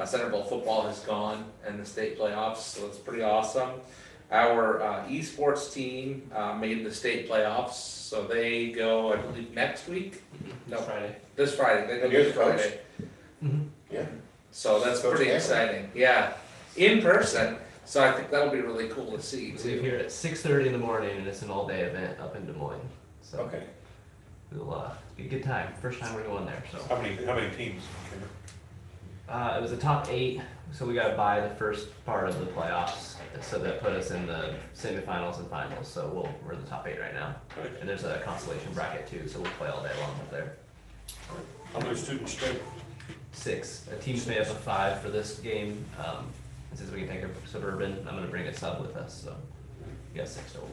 Speaker 6: Centerville football has gone in the state playoffs, so it's pretty awesome. Our esports team made the state playoffs, so they go, I believe, next week? No,
Speaker 11: Friday.
Speaker 6: this Friday, they go
Speaker 1: And you're
Speaker 6: this
Speaker 1: the coach?
Speaker 6: Friday.
Speaker 1: Yeah.
Speaker 6: So that's
Speaker 1: Coach
Speaker 6: pretty
Speaker 1: Cameron.
Speaker 6: exciting, yeah, in person, so I think that'll be really cool to see
Speaker 11: So you're
Speaker 6: too.
Speaker 11: here at 6:30 in the morning, and it's an all-day event up in Des Moines. So
Speaker 1: Okay.
Speaker 11: it'll be a good time. First time we're going there. So
Speaker 4: How many teams?
Speaker 11: it was the top 8. So we got to buy the first part of the playoffs. So that put us in the semifinals and finals. So we're the top 8 right now. And there's a consolation bracket too. So we'll play all day long up there.
Speaker 3: How many students stay?
Speaker 11: 6. A team's made up of 5 for this game. And since we can take a Suburban, I'm going to bring a sub with us. So we got 6 total.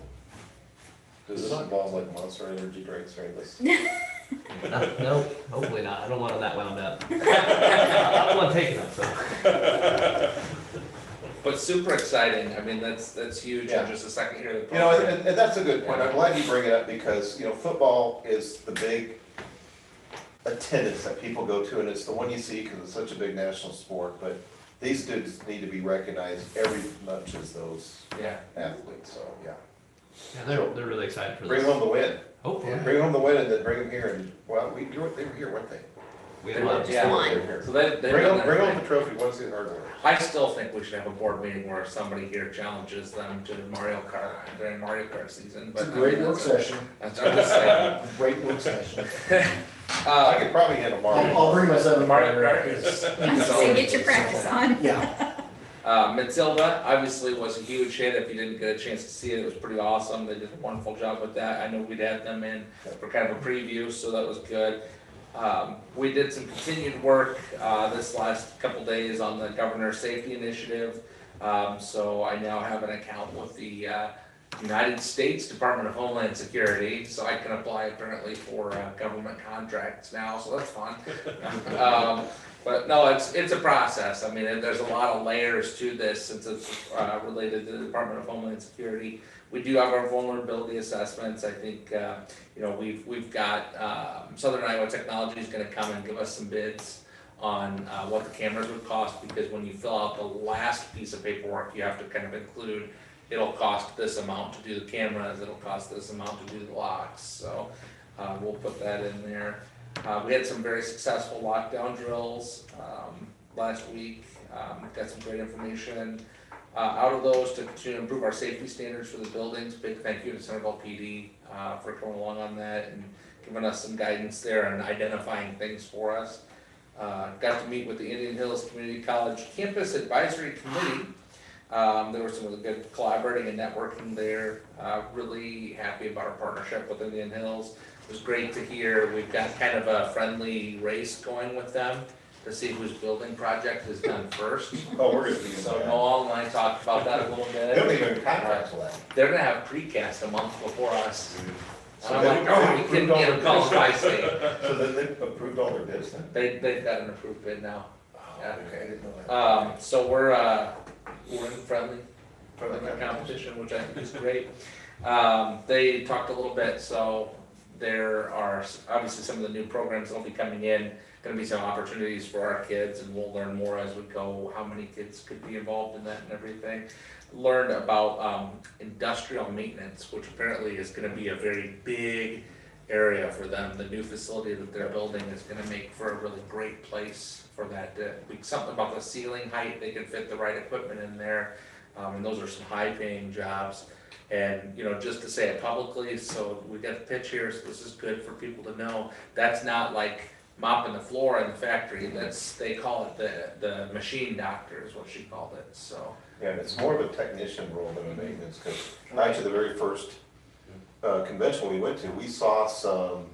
Speaker 1: Does this involve like Monster Energy drinks or anything?
Speaker 11: No, hopefully not. I don't want them that wound up. I don't want taking them, so.
Speaker 6: But super exciting, I mean, that's huge
Speaker 1: Yeah.
Speaker 6: in just a second here.
Speaker 1: You know, and that's a good point. I'm glad you bring it up because, you know, football is the big attendance that people go to, and it's the one you see because it's such a big national sport, but these students need to be recognized every much as those
Speaker 6: Yeah.
Speaker 1: athletes, so, yeah.
Speaker 11: Yeah, they're really excited for
Speaker 1: Bring
Speaker 11: this.
Speaker 1: home the win.
Speaker 11: Hopefully.
Speaker 1: Bring home the win and then bring them here and, well, they were here, weren't they?
Speaker 11: We had a lot of
Speaker 6: Yeah.
Speaker 11: just
Speaker 1: They were here.
Speaker 6: So they've
Speaker 1: Bring
Speaker 6: done
Speaker 1: home
Speaker 6: that.
Speaker 1: the trophy, once the hard work.
Speaker 6: I still think we should have a board meeting where somebody here challenges them to Mario Kart during Mario Kart season, but.
Speaker 5: It's a great work session,
Speaker 6: That's what I'm just saying.
Speaker 5: great work session.
Speaker 1: I could probably hit a mark.
Speaker 5: I'll bring my son.
Speaker 6: Mario Kart is.
Speaker 9: So get your practice on.
Speaker 5: Yeah.
Speaker 6: Matilda obviously was a huge hit. If you didn't get a chance to see it, it was pretty awesome. They did a wonderful job with that. I know we'd had them in for kind of a preview, so that was good. We did some continued work this last couple days on the governor's safety initiative. So I now have an account with the United States Department of Homeland Security, so I can apply apparently for government contracts now, so that's fun. But no, it's a process. I mean, there's a lot of layers to this since it's related to the Department of Homeland Security. We do have our vulnerability assessments. I think you know we've got Southern Iowa Technology is going to come and give us some bids on what the cameras would cost, because when you fill out the last piece of paperwork, you have to kind of include it'll cost this amount to do the cameras, it'll cost this amount to do the locks. So we'll put that in there. We had some very successful lockdown drills last week. Got some great information out of those to improve our safety standards for the buildings. Big thank you to Centerville PD for coming along on that and giving us some guidance there and identifying things for us. Got to meet with the Indian Hills Community College Campus Advisory Committee. There was some really good collaborating and networking there. Really happy about our partnership with Indian Hills. It was great to hear. We've got kind of a friendly race going with them to see whose building project is done first.
Speaker 1: Oh, we're gonna be in
Speaker 6: So
Speaker 1: that.
Speaker 6: Noel and I talked about that a little
Speaker 1: They don't
Speaker 6: bit.
Speaker 1: even contract for that.
Speaker 6: They're gonna have precast a month before us.
Speaker 1: So
Speaker 6: And I'm
Speaker 1: they-
Speaker 6: like, oh, we couldn't get a call by state.
Speaker 1: So then they've approved all their bids then?
Speaker 6: They've got an approved bid now. Yeah.
Speaker 1: Okay, I didn't know that.
Speaker 6: So we're in friendly competition, which I think is great. They talked a little bit, so there are obviously some of the new programs that'll be coming in, gonna be some opportunities for our kids, and we'll learn more as we go, how many kids could be involved in that and everything. Learned about industrial maintenance, which apparently is gonna be a very big area for them. The new facility that they're building is gonna make for a really great place for that. Something about the ceiling height, they can fit the right equipment in there, and those are some high-paying jobs. And, you know, just to say it publicly, so we got the pitch here, so this is good for people to know. That's not like mopping the floor in the factory, they call it the machine doctor is what she called it, so.
Speaker 1: Yeah, it's more of a technician role than a maintenance, because actually the very first convention we went to, we saw some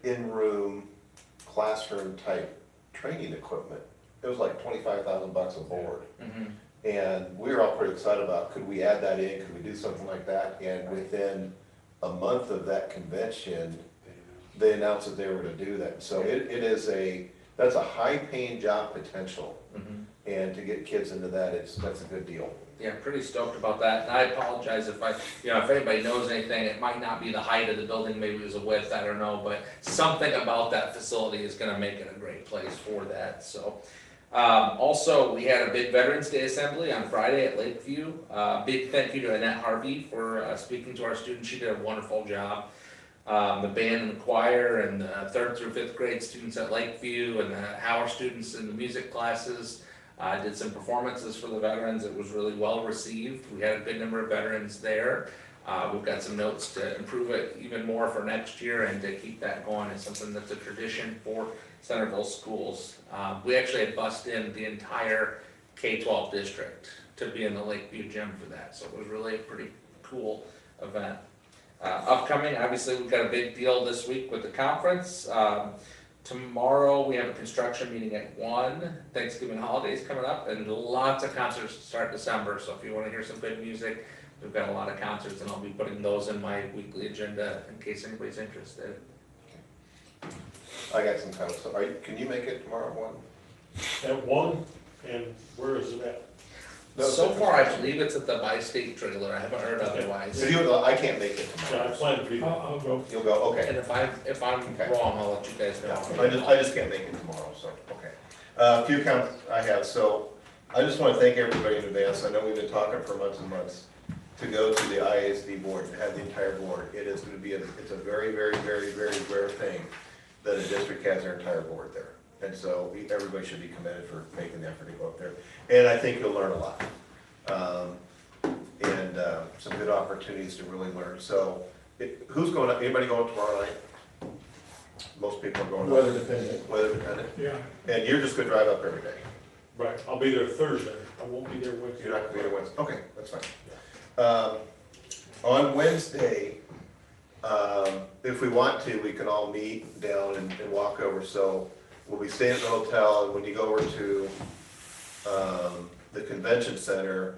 Speaker 1: in-room, classroom type training equipment. It was like $25,000 a board.
Speaker 6: Mhm.
Speaker 1: And we were all pretty excited about, could we add that in, could we do something like that? And within a month of that convention, they announced that they were gonna do that. So it is that's a high paying job potential. And to get kids into that, that's a good deal.
Speaker 6: Yeah, pretty stoked about that, and I apologize if if anybody knows anything, it might not be the height of the building, maybe it was the width, I don't know, but something about that facility is gonna make it a great place for that, so. Also, we had a big Veterans Day Assembly on Friday at Lakeview. Big thank you to Annette Harvey for speaking to our students. She did a wonderful job. The band and the choir and the 3rd through 5th grade students at Lakeview and the Howard students in the music classes did some performances for the veterans. It was really well received. We had a good number of veterans there. We've got some notes to improve it even more for next year and to keep that going. It's something that's a tradition for Centerville schools. We actually had bussed in the entire K-12 district to be in the Lakeview gym for that, so it was really a pretty cool event. Upcoming, obviously, we've got a big deal this week with the conference. Tomorrow, we have a construction meeting at 1. Thanksgiving holidays coming up, and lots of concerts to start December, so if you wanna hear some good music, we've got a lot of concerts, and I'll be putting those in my weekly agenda in case anybody's interested.
Speaker 1: I got some comments, so can you make it tomorrow at 1?
Speaker 3: At 1, and where is it at?
Speaker 6: So far, I believe it's at the Bi-State trailer, I haven't heard otherwise.
Speaker 1: So I can't make it
Speaker 3: Yeah, I
Speaker 1: tomorrow.
Speaker 3: plan to be there.
Speaker 7: I'll go.
Speaker 1: You'll go, okay.
Speaker 6: And if I'm
Speaker 1: Okay.
Speaker 6: wrong, I'll let you guys know.
Speaker 1: I just can't make it tomorrow, so, okay. A few comments I have, so I just wanna thank everybody in advance. I know we've been talking for months and months to go to the IASD board, to have the entire board. It is gonna be, it's a very, very, very, very rare thing that a district has their entire board there. And so everybody should be commended for making the effort to go up there. And I think you'll learn a lot. And some good opportunities to really learn. So, who's going up, anybody going tomorrow night? Most people are going up.
Speaker 5: Weather dependent.
Speaker 1: Weather dependent.
Speaker 7: Yeah,
Speaker 1: And you're just gonna drive up every day?
Speaker 3: Right, I'll be there Thursday, I won't be there Wednesday.
Speaker 1: You're not gonna be there Wednesday? Okay, that's fine. On Wednesday, if we want to, we can all meet down and walk over. So we'll be staying at the hotel, and when you go over to the convention center,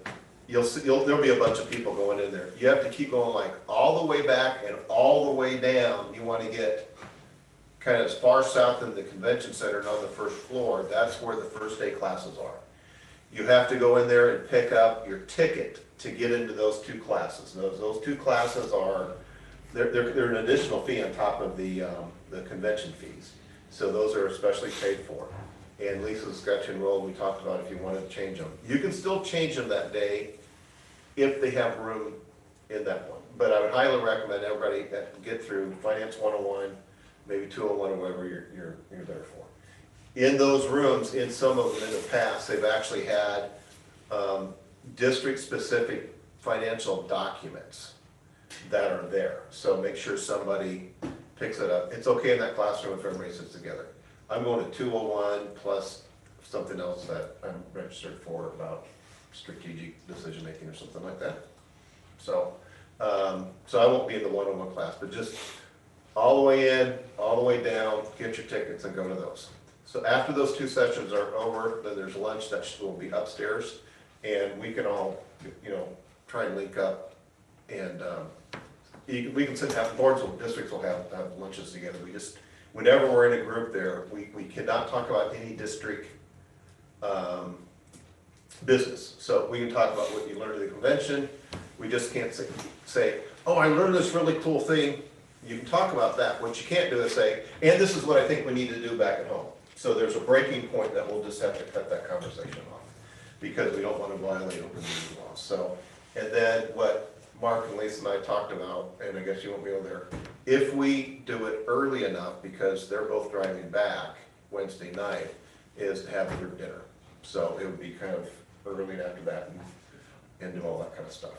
Speaker 1: there'll be a bunch of people going in there. You have to keep going like all the way back and all the way down. You wanna get kind of as far south in the convention center and on the first floor. That's where the first day classes are. You have to go in there and pick up your ticket to get into those 2 classes. Those 2 classes are, they're an additional fee on top of the convention fees. So those are especially paid for. And Lisa's got you enrolled, we talked about if you wanted to change them. You can still change them that day if they have room in that one. But I would highly recommend everybody that get through Finance 101, maybe 201 or whatever you're there for. In those rooms, in some of them in the past, they've actually had district-specific financial documents that are there. So make sure somebody picks it up. It's okay in that classroom if everybody sits together. I'm going to 201 plus something else that I'm registered for about strategic decision-making or something like that. So, so I won't be in the 101 class, but just all the way in, all the way down, get your tickets and go to those. So after those 2 sessions are over, then there's lunch that will be upstairs, and we can all, try and link up, and we can sit down, boards of districts will have lunches together. We just, whenever we're in a group there, we cannot talk about any district business. So we can talk about what you learned at the convention. We just can't say, oh, I learned this really cool thing. You can talk about that. What you can't do is say, and this is what I think we need to do back at home. So there's a breaking point that we'll just have to cut that conversation off because we don't want to violate open meeting laws. So, and then what Mark and Lisa and I talked about, and I guess you won't be over there, if we do it early enough, because they're both driving back Wednesday night, is to have group dinner. So it would be kind of early after that and do all that kind of stuff.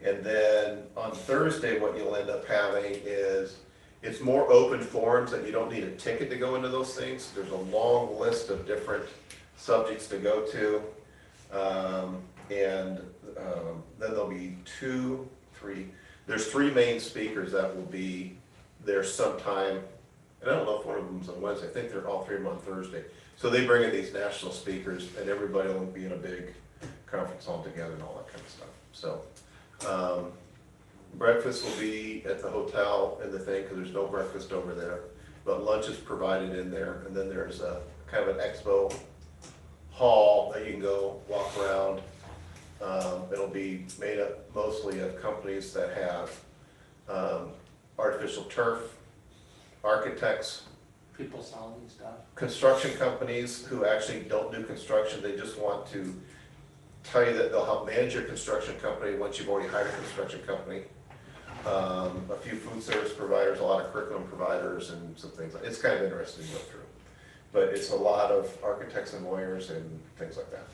Speaker 1: And then on Thursday, what you'll end up having is, it's more open forums that you don't need a ticket to go into those things. There's a long list of different subjects to go to. Then there'll be there's 3 main speakers that will be there sometime, and I don't know if one of them's on Wednesday, I think they're all 3 of them on Thursday. So they bring in these national speakers and everybody will be in a big conference hall together and all that kind of stuff. So, breakfast will be at the hotel and the thing, because there's no breakfast over there. But lunch is provided in there, and then there's a kind of an expo hall that you can go walk around. It'll be made up mostly of companies that have artificial turf, architects,
Speaker 6: People selling stuff.
Speaker 1: construction companies who actually don't do construction, they just want to tell you that they'll help manage your construction company once you've already hired a construction company. A few food service providers, a lot of curriculum providers and some things, it's kind of interesting to go through. But it's a lot of architects and lawyers and things like that.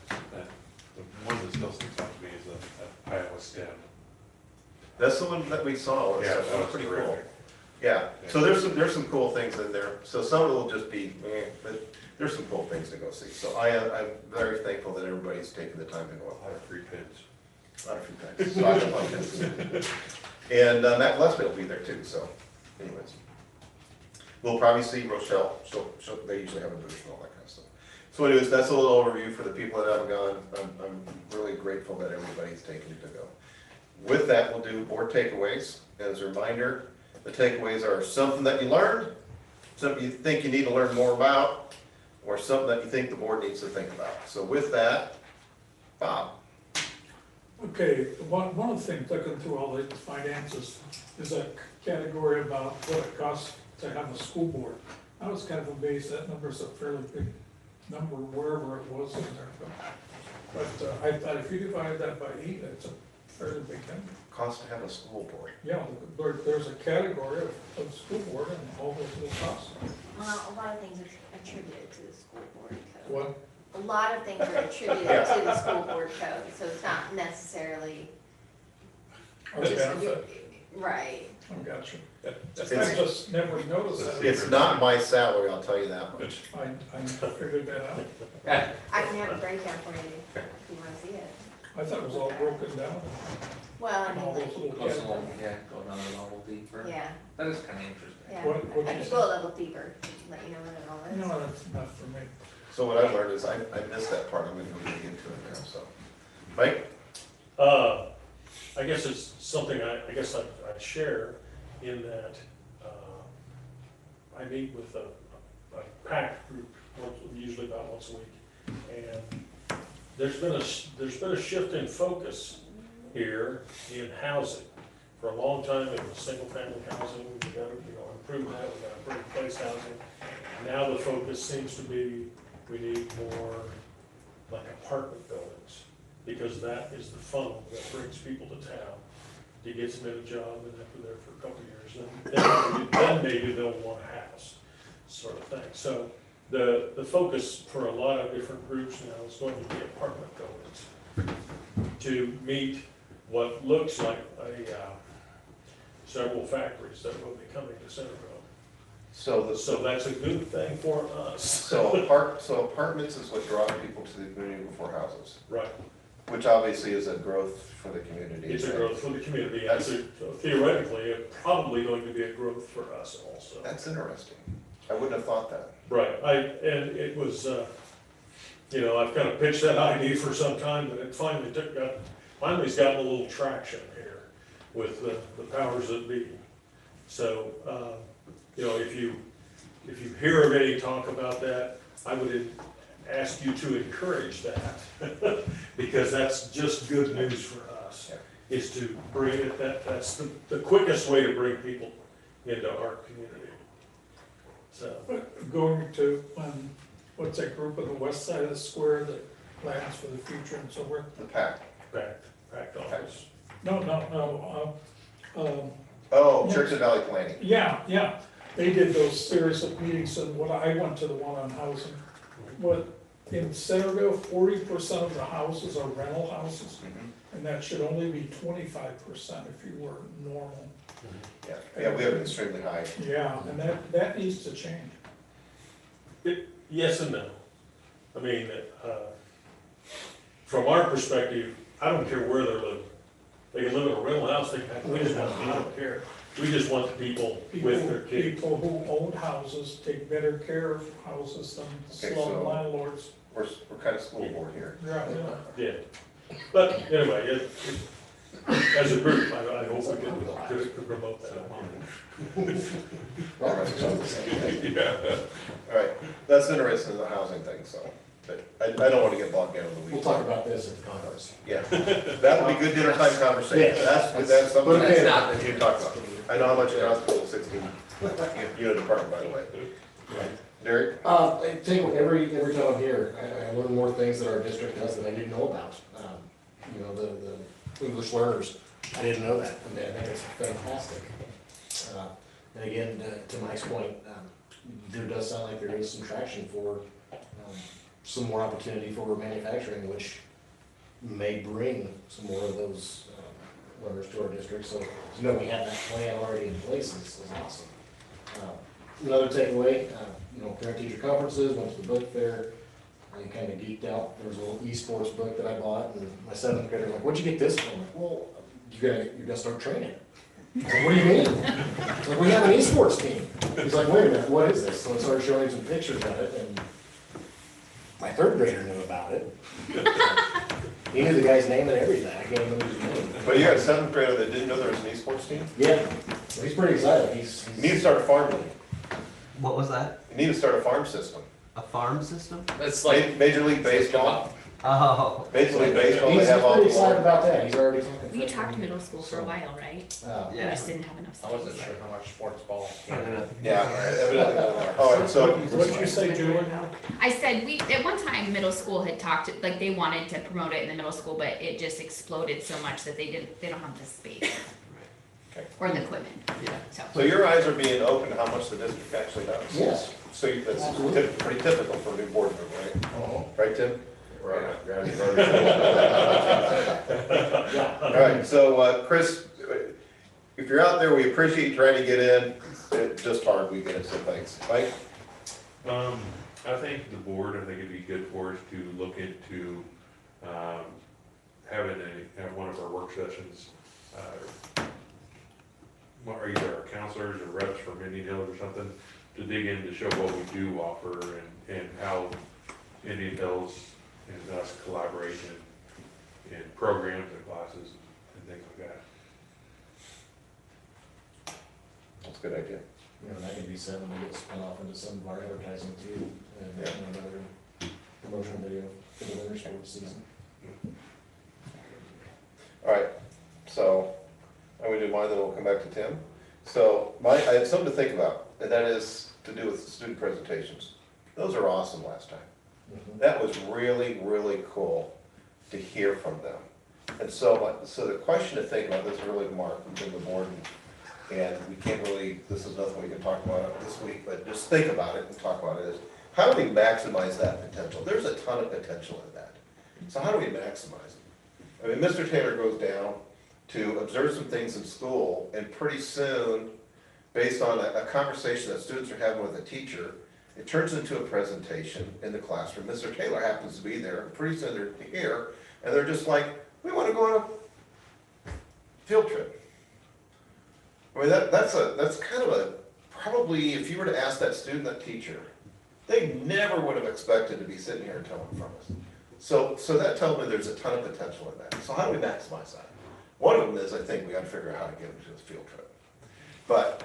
Speaker 4: The one that still sticks out to me is the Iowa STEM.
Speaker 1: That's the one that we saw,
Speaker 4: Yeah,
Speaker 1: that
Speaker 4: that
Speaker 1: was
Speaker 4: was
Speaker 1: pretty cool.
Speaker 4: terrific.
Speaker 1: Yeah, so there's some cool things in there, so some of it will just be, but there's some cool things to go see. So I'm very thankful that everybody's taking the time to go
Speaker 4: A
Speaker 1: up
Speaker 4: lot of free pins.
Speaker 1: there. A lot of food taxes. So I don't like that. And Matt Gillespie will be there too, so anyways. We'll probably see Rochelle, they usually have a booth and all that kind of stuff. So anyways, that's a little overview for the people that haven't gone. I'm really grateful that everybody's taken to go. With that, we'll do board takeaways. As a reminder, the takeaways are something that you learned, something you think you need to learn more about, or something that you think the board needs to think about. So with that, Bob.
Speaker 7: Okay, one of the things, looking through all the finances, is a category about what it costs to have a school board. I was kind of amazed, that number's a fairly big number wherever it was in there. But I thought if you divide that by 8, it's a fairly big number.
Speaker 1: Cost to have a school board.
Speaker 7: Yeah, there's a category of school board and all those little costs.
Speaker 2: Well, a lot of things are attributed to the school board code.
Speaker 7: What?
Speaker 2: A lot of things are attributed to the school board code, so it's not necessarily
Speaker 7: Or
Speaker 2: just,
Speaker 7: benefit.
Speaker 2: right.
Speaker 7: I got you. I just never noticed that.
Speaker 1: It's not my salary, I'll tell you that much.
Speaker 7: I figured that out.
Speaker 2: I can have a breakdown for you if you wanna see it.
Speaker 7: I thought it was all broken down.
Speaker 2: Well, I
Speaker 7: And
Speaker 2: mean,
Speaker 7: all those
Speaker 2: like,
Speaker 7: little
Speaker 6: Goes a little,
Speaker 7: categories.
Speaker 6: yeah, go another level deeper.
Speaker 2: yeah,
Speaker 6: That is kinda interesting.
Speaker 2: yeah.
Speaker 7: What
Speaker 2: I
Speaker 7: you
Speaker 2: can
Speaker 7: say?
Speaker 2: go a little deeper, let you know what it all is.
Speaker 7: No, that's enough for me.
Speaker 1: So what I learned is I missed that part, I'm gonna go dig into it now, so. Mike?
Speaker 3: I guess it's something I guess I share in that, I meet with a PAC group, usually about once a week. And there's been a shift in focus here in housing. For a long time, it was single family housing, we got to, improve that, we got to improve place housing. Now the focus seems to be, we need more like apartment buildings, because that is the funnel that brings people to town. He gets them in a job, and after there for a couple of years, then maybe they'll want a house, sort of thing. So the focus for a lot of different groups now is going to be apartment buildings to meet what looks like several factories that will be coming to Centerville.
Speaker 1: So
Speaker 3: So that's a good thing for us.
Speaker 1: So apartments is what draws people to the community before houses,
Speaker 3: Right,
Speaker 1: which obviously is a growth for the community.
Speaker 3: it's a growth for the community, and so theoretically, it's probably going to be a growth for us also.
Speaker 1: That's interesting. I wouldn't have thought that.
Speaker 3: Right, and it was, I've kind of pitched that idea for some time, but it finally finally's gotten a little traction here with the powers that be. So, if you hear of any talk about that, I would ask you to encourage that, because that's just good news for us, is to bring it, that's the quickest way to bring people into our community. So,
Speaker 7: Going to, what's that group on the west side of the square that plans for the future and so forth?
Speaker 1: The PAC.
Speaker 3: back office.
Speaker 7: No.
Speaker 1: Oh, Church of Valley Planning.
Speaker 7: Yeah, they did those series of meetings, and I went to the one on housing. What, in Centerville, 40% of the houses are rental houses, and that should only be 25% if you were normal.
Speaker 1: Yeah, we have an extremely high.
Speaker 7: Yeah, and that needs to change.
Speaker 3: Yes and no. I mean, from our perspective, I don't care where they're living. They can live in a rental house, they can, we just want, I don't care. We just want the people with their kids.
Speaker 7: People who own houses take better care of houses than
Speaker 1: Okay,
Speaker 7: slow
Speaker 1: so-
Speaker 7: landlords.
Speaker 1: We're kind of school board here.
Speaker 7: Yeah, yeah.
Speaker 3: Yeah, but anyway, as a group, I hope we could promote that.
Speaker 1: All right.
Speaker 3: Yeah.
Speaker 1: All right, that's interesting, the housing thing, so, but I don't want to get bogged down in the weeds.
Speaker 5: We'll talk about this at the conference.
Speaker 1: Yeah, that'll be good dinner time conversation.
Speaker 5: Yeah.
Speaker 1: That's something
Speaker 5: But okay.
Speaker 1: that's not that you talk about. I know how much it costs to build a 16 unit apartment, by the way. Derek?
Speaker 5: I think every time I'm here, I learn more things that our district does that I didn't know about. You know, the English learners, I didn't know that, and I think it's fantastic. And again, to Mike's point, there does sound like there is some traction for some more opportunity for manufacturing, which may bring some more of those learners to our district. So to know we have that plan already in place is awesome. Another takeaway, you know, parent-teacher conferences, went to the book fair, I kind of geeked out. There was a little esports book that I bought, and my 7th grader was like, "What'd you get this from?" I'm like, "Well, you're gonna start training." I was like, "What do you mean?" It's like, "We have an esports team." He's like, "Wait a minute, what is this?" So I started showing him some pictures of it, and my 3rd grader knew about it. He knew the guy's name and everything. I can't even remember his name.
Speaker 1: But you had a 7th grader that didn't know there was an esports team?
Speaker 5: Yeah, so he's pretty excited.
Speaker 1: You need to start a farm league.
Speaker 11: What was that?
Speaker 1: You need to start a farm system.
Speaker 11: A farm system?
Speaker 6: It's like,
Speaker 1: Major League Baseball,
Speaker 11: Oh.
Speaker 1: Major League Baseball, they
Speaker 5: He's
Speaker 1: have all
Speaker 5: pretty
Speaker 1: the.
Speaker 5: excited about that. He's already talking.
Speaker 13: We talked middle school for a while, right? We
Speaker 11: Yeah.
Speaker 13: just didn't have enough
Speaker 6: I
Speaker 13: space.
Speaker 6: wasn't sure how much sports ball.
Speaker 1: Yeah, evidently. All right, so,
Speaker 7: What did you say, Julie?
Speaker 13: I said, at one time, middle school had talked, like, they wanted to promote it in the middle school, but it just exploded so much that they don't have the space.
Speaker 1: Okay.
Speaker 13: Or the equipment,
Speaker 11: Yeah.
Speaker 1: so your eyes are being open to how much the district actually does.
Speaker 5: Yes.
Speaker 1: So that's
Speaker 5: Absolutely.
Speaker 1: pretty typical for a new board member, right?
Speaker 5: Oh.
Speaker 1: Right, Tim?
Speaker 10: Right,
Speaker 1: All right, so, Chris, if you're out there, we appreciate you trying to get in. It's just hard, we get it, so thanks. Mike?
Speaker 4: I think the board, I think it'd be good for us to look into, having at one of our work sessions, or either our counselors or reps from Indian Hills or something, to dig in to show what we do offer and how Indian Hills and us collaborate in programs and classes and things like that.
Speaker 1: That's a good idea.
Speaker 5: You know, that could be something that gets spun off into some of our advertising too, and you know, another promotional video for the winter sports season.
Speaker 1: All right, so I'm gonna do mine, then we'll come back to Tim. So I had something to think about, and that is to do with student presentations. Those are awesome last time. That was really, really cool to hear from them. And so the question to think about, this is really Mark, who's in the board, and we can't really, this is nothing we can talk about this week, but just think about it and talk about it, is how do we maximize that potential? There's a ton of potential in that. So how do we maximize it? I mean, Mr. Taylor goes down to observe some things in school, and pretty soon, based on a conversation that students are having with a teacher, it turns into a presentation in the classroom. Mr. Taylor happens to be there, and pretty soon they're here, and they're just like, we want to go on a field trip. I mean, that's kind of a, probably, if you were to ask that student, that teacher, they never would have expected to be sitting here and telling from us. So that tells me there's a ton of potential in that. So how do we maximize that? One of them is, I think, we got to figure out how to get them to this field trip. But,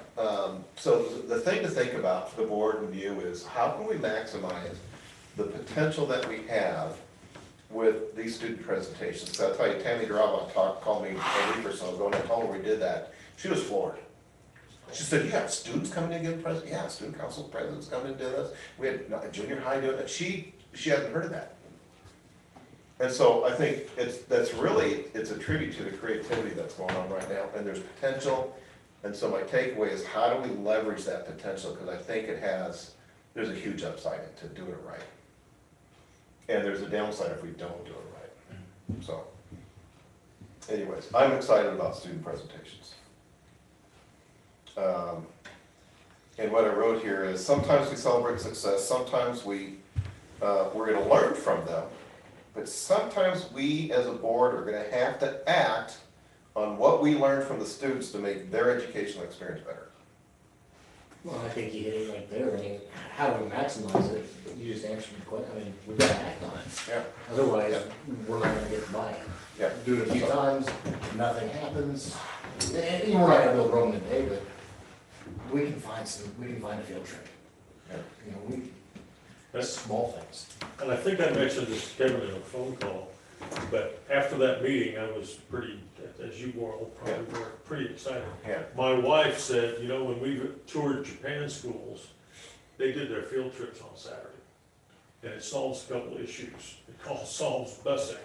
Speaker 1: so the thing to think about for the board and you is, how can we maximize the potential that we have with these student presentations? So I'll tell you, Tammy Drava called me a week or so ago, and I told her we did that. She was floored. She said, "You have students coming in and giving presentations?" Yeah, student council presidents coming and doing this. We had a junior high doing it. She hasn't heard of that. And so I think it's a tribute to the creativity that's going on right now, and there's potential. And so my takeaway is, how do we leverage that potential? Because I think there's a huge upside to doing it right. And there's a downside if we don't do it right. So anyways, I'm excited about student presentations. And what I wrote here is, sometimes we celebrate success, sometimes we're gonna learn from them, but sometimes we as a board are gonna have to act on what we learned from the students to make their educational experience better.
Speaker 5: Well, I think you hit it right there. I mean, how do we maximize it? You just answered the question. I mean, we gotta act on it.
Speaker 1: Yeah.
Speaker 5: Otherwise, we're not gonna get the buy-in.
Speaker 1: Yeah.
Speaker 5: Do it a few times, nothing happens. And we're not gonna build Rome in a day, but we can find a field trip.
Speaker 1: Yeah.
Speaker 5: You know, we,
Speaker 3: That's,
Speaker 5: small things.
Speaker 3: and I think I mentioned this to Kevin in a phone call, but after that meeting, I was pretty, as you were all probably were, pretty excited.
Speaker 1: Yeah.
Speaker 3: My wife said, you know, when we toured Japan schools, they did their field trips on Saturday. And it solves a couple of issues. It solves busing.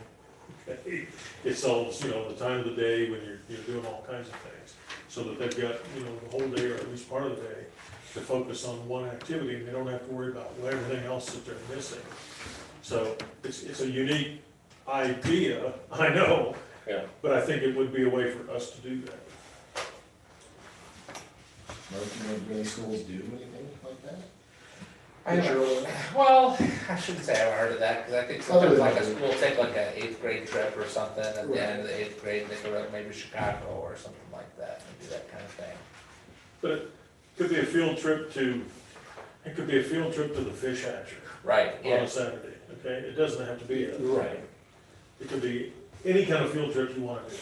Speaker 3: Okay? It solves, you know, the time of the day when you're doing all kinds of things. So that they've got, you know, the whole day or at least part of the day to focus on one activity and they don't have to worry about everything else that they're missing. So it's a unique idea, I know.
Speaker 1: Yeah.
Speaker 3: But I think it would be a way for us to do that.
Speaker 5: Many schools do anything like that?
Speaker 6: Well, I shouldn't say I've heard of that, because I think sometimes like a school take like an 8th grade trip or something, at the end of the 8th grade, they go to maybe Chicago or something like that, and do that kind of thing.
Speaker 3: But it could be a field trip to the fish hatchery
Speaker 6: Right,
Speaker 3: on
Speaker 6: yeah,
Speaker 3: a Saturday, okay? It doesn't have to be
Speaker 5: Right.
Speaker 3: it could be any kind of field trip you want to do.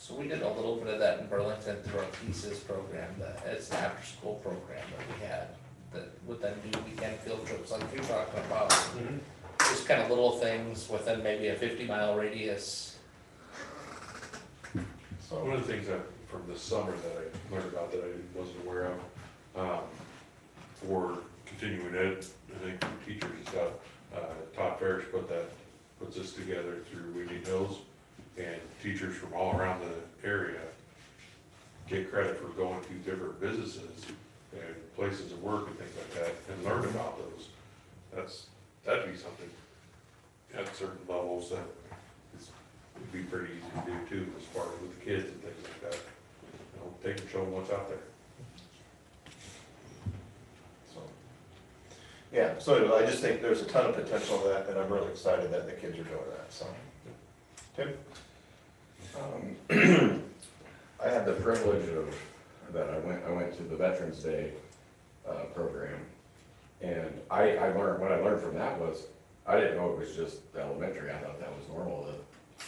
Speaker 6: so we did a little bit of that in Burlington through our Pieces program, it's an after-school program that we had, that would then do weekend field trips like you're talking about. Just kind of little things within maybe a 50-mile radius.
Speaker 4: So one of the things that, from this summer that I learned about that I wasn't aware of, for continuing ed, I think for teachers and stuff, Todd Parrish puts this together through Windy Hills, and teachers from all around the area get credit for going to different businesses and places of work and things like that, and learn about those. That'd be something at certain levels that would be pretty easy to do too, as far as with the kids and things like that. You know, take and show them what's out there.
Speaker 1: So, yeah, so I just think there's a ton of potential in that, and I'm really excited that the kids are doing that, so. Tim?
Speaker 10: I had the privilege of, that I went to the Veterans Day program, and what I learned from that was, I didn't know it was just elementary, I thought that was normal, that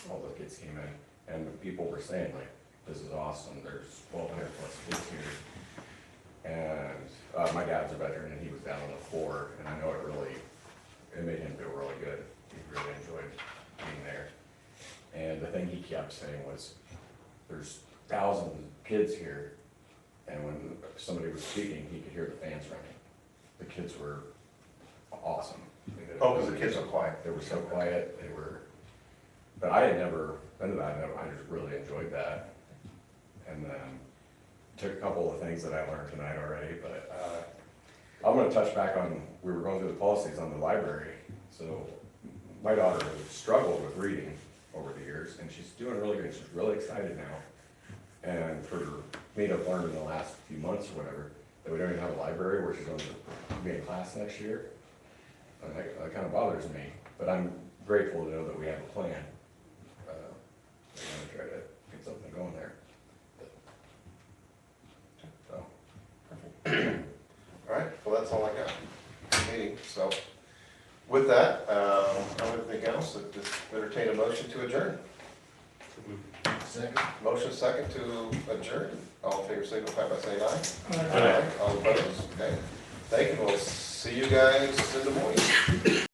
Speaker 10: all the kids came in, and people were saying like, this is awesome, there's 1,200 plus kids here. And my dad's a veteran, and he was down on the floor, and I know it made him feel really good, he really enjoyed being there. And the thing he kept saying was, there's thousands of kids here, and when somebody was speaking, he could hear the fans running. The kids were awesome.
Speaker 1: Oh, because the kids are quiet.
Speaker 10: They were so quiet, but I had never been to that, I just really enjoyed that. And then, took a couple of things that I learned tonight already, but, I'm gonna touch back on, we were going through the policies on the library. So, my daughter has struggled with reading over the years, and she's doing really good, she's really excited now. And for me to learn in the last few months or whatever, that we don't even have a library where she's going to be in class next year, and that kind of bothers me, but I'm grateful to know that we have a plan. I'm gonna try to get something going there. So.
Speaker 1: All right, well, that's all I got for meeting, so. With that, anything else, just entertain a motion to adjourn.
Speaker 5: Second.
Speaker 1: Motion second to adjourn. All in favor, signify by saying aye.
Speaker 7: Aye.
Speaker 1: All opposed, okay. Thank you, we'll see you guys in the morning.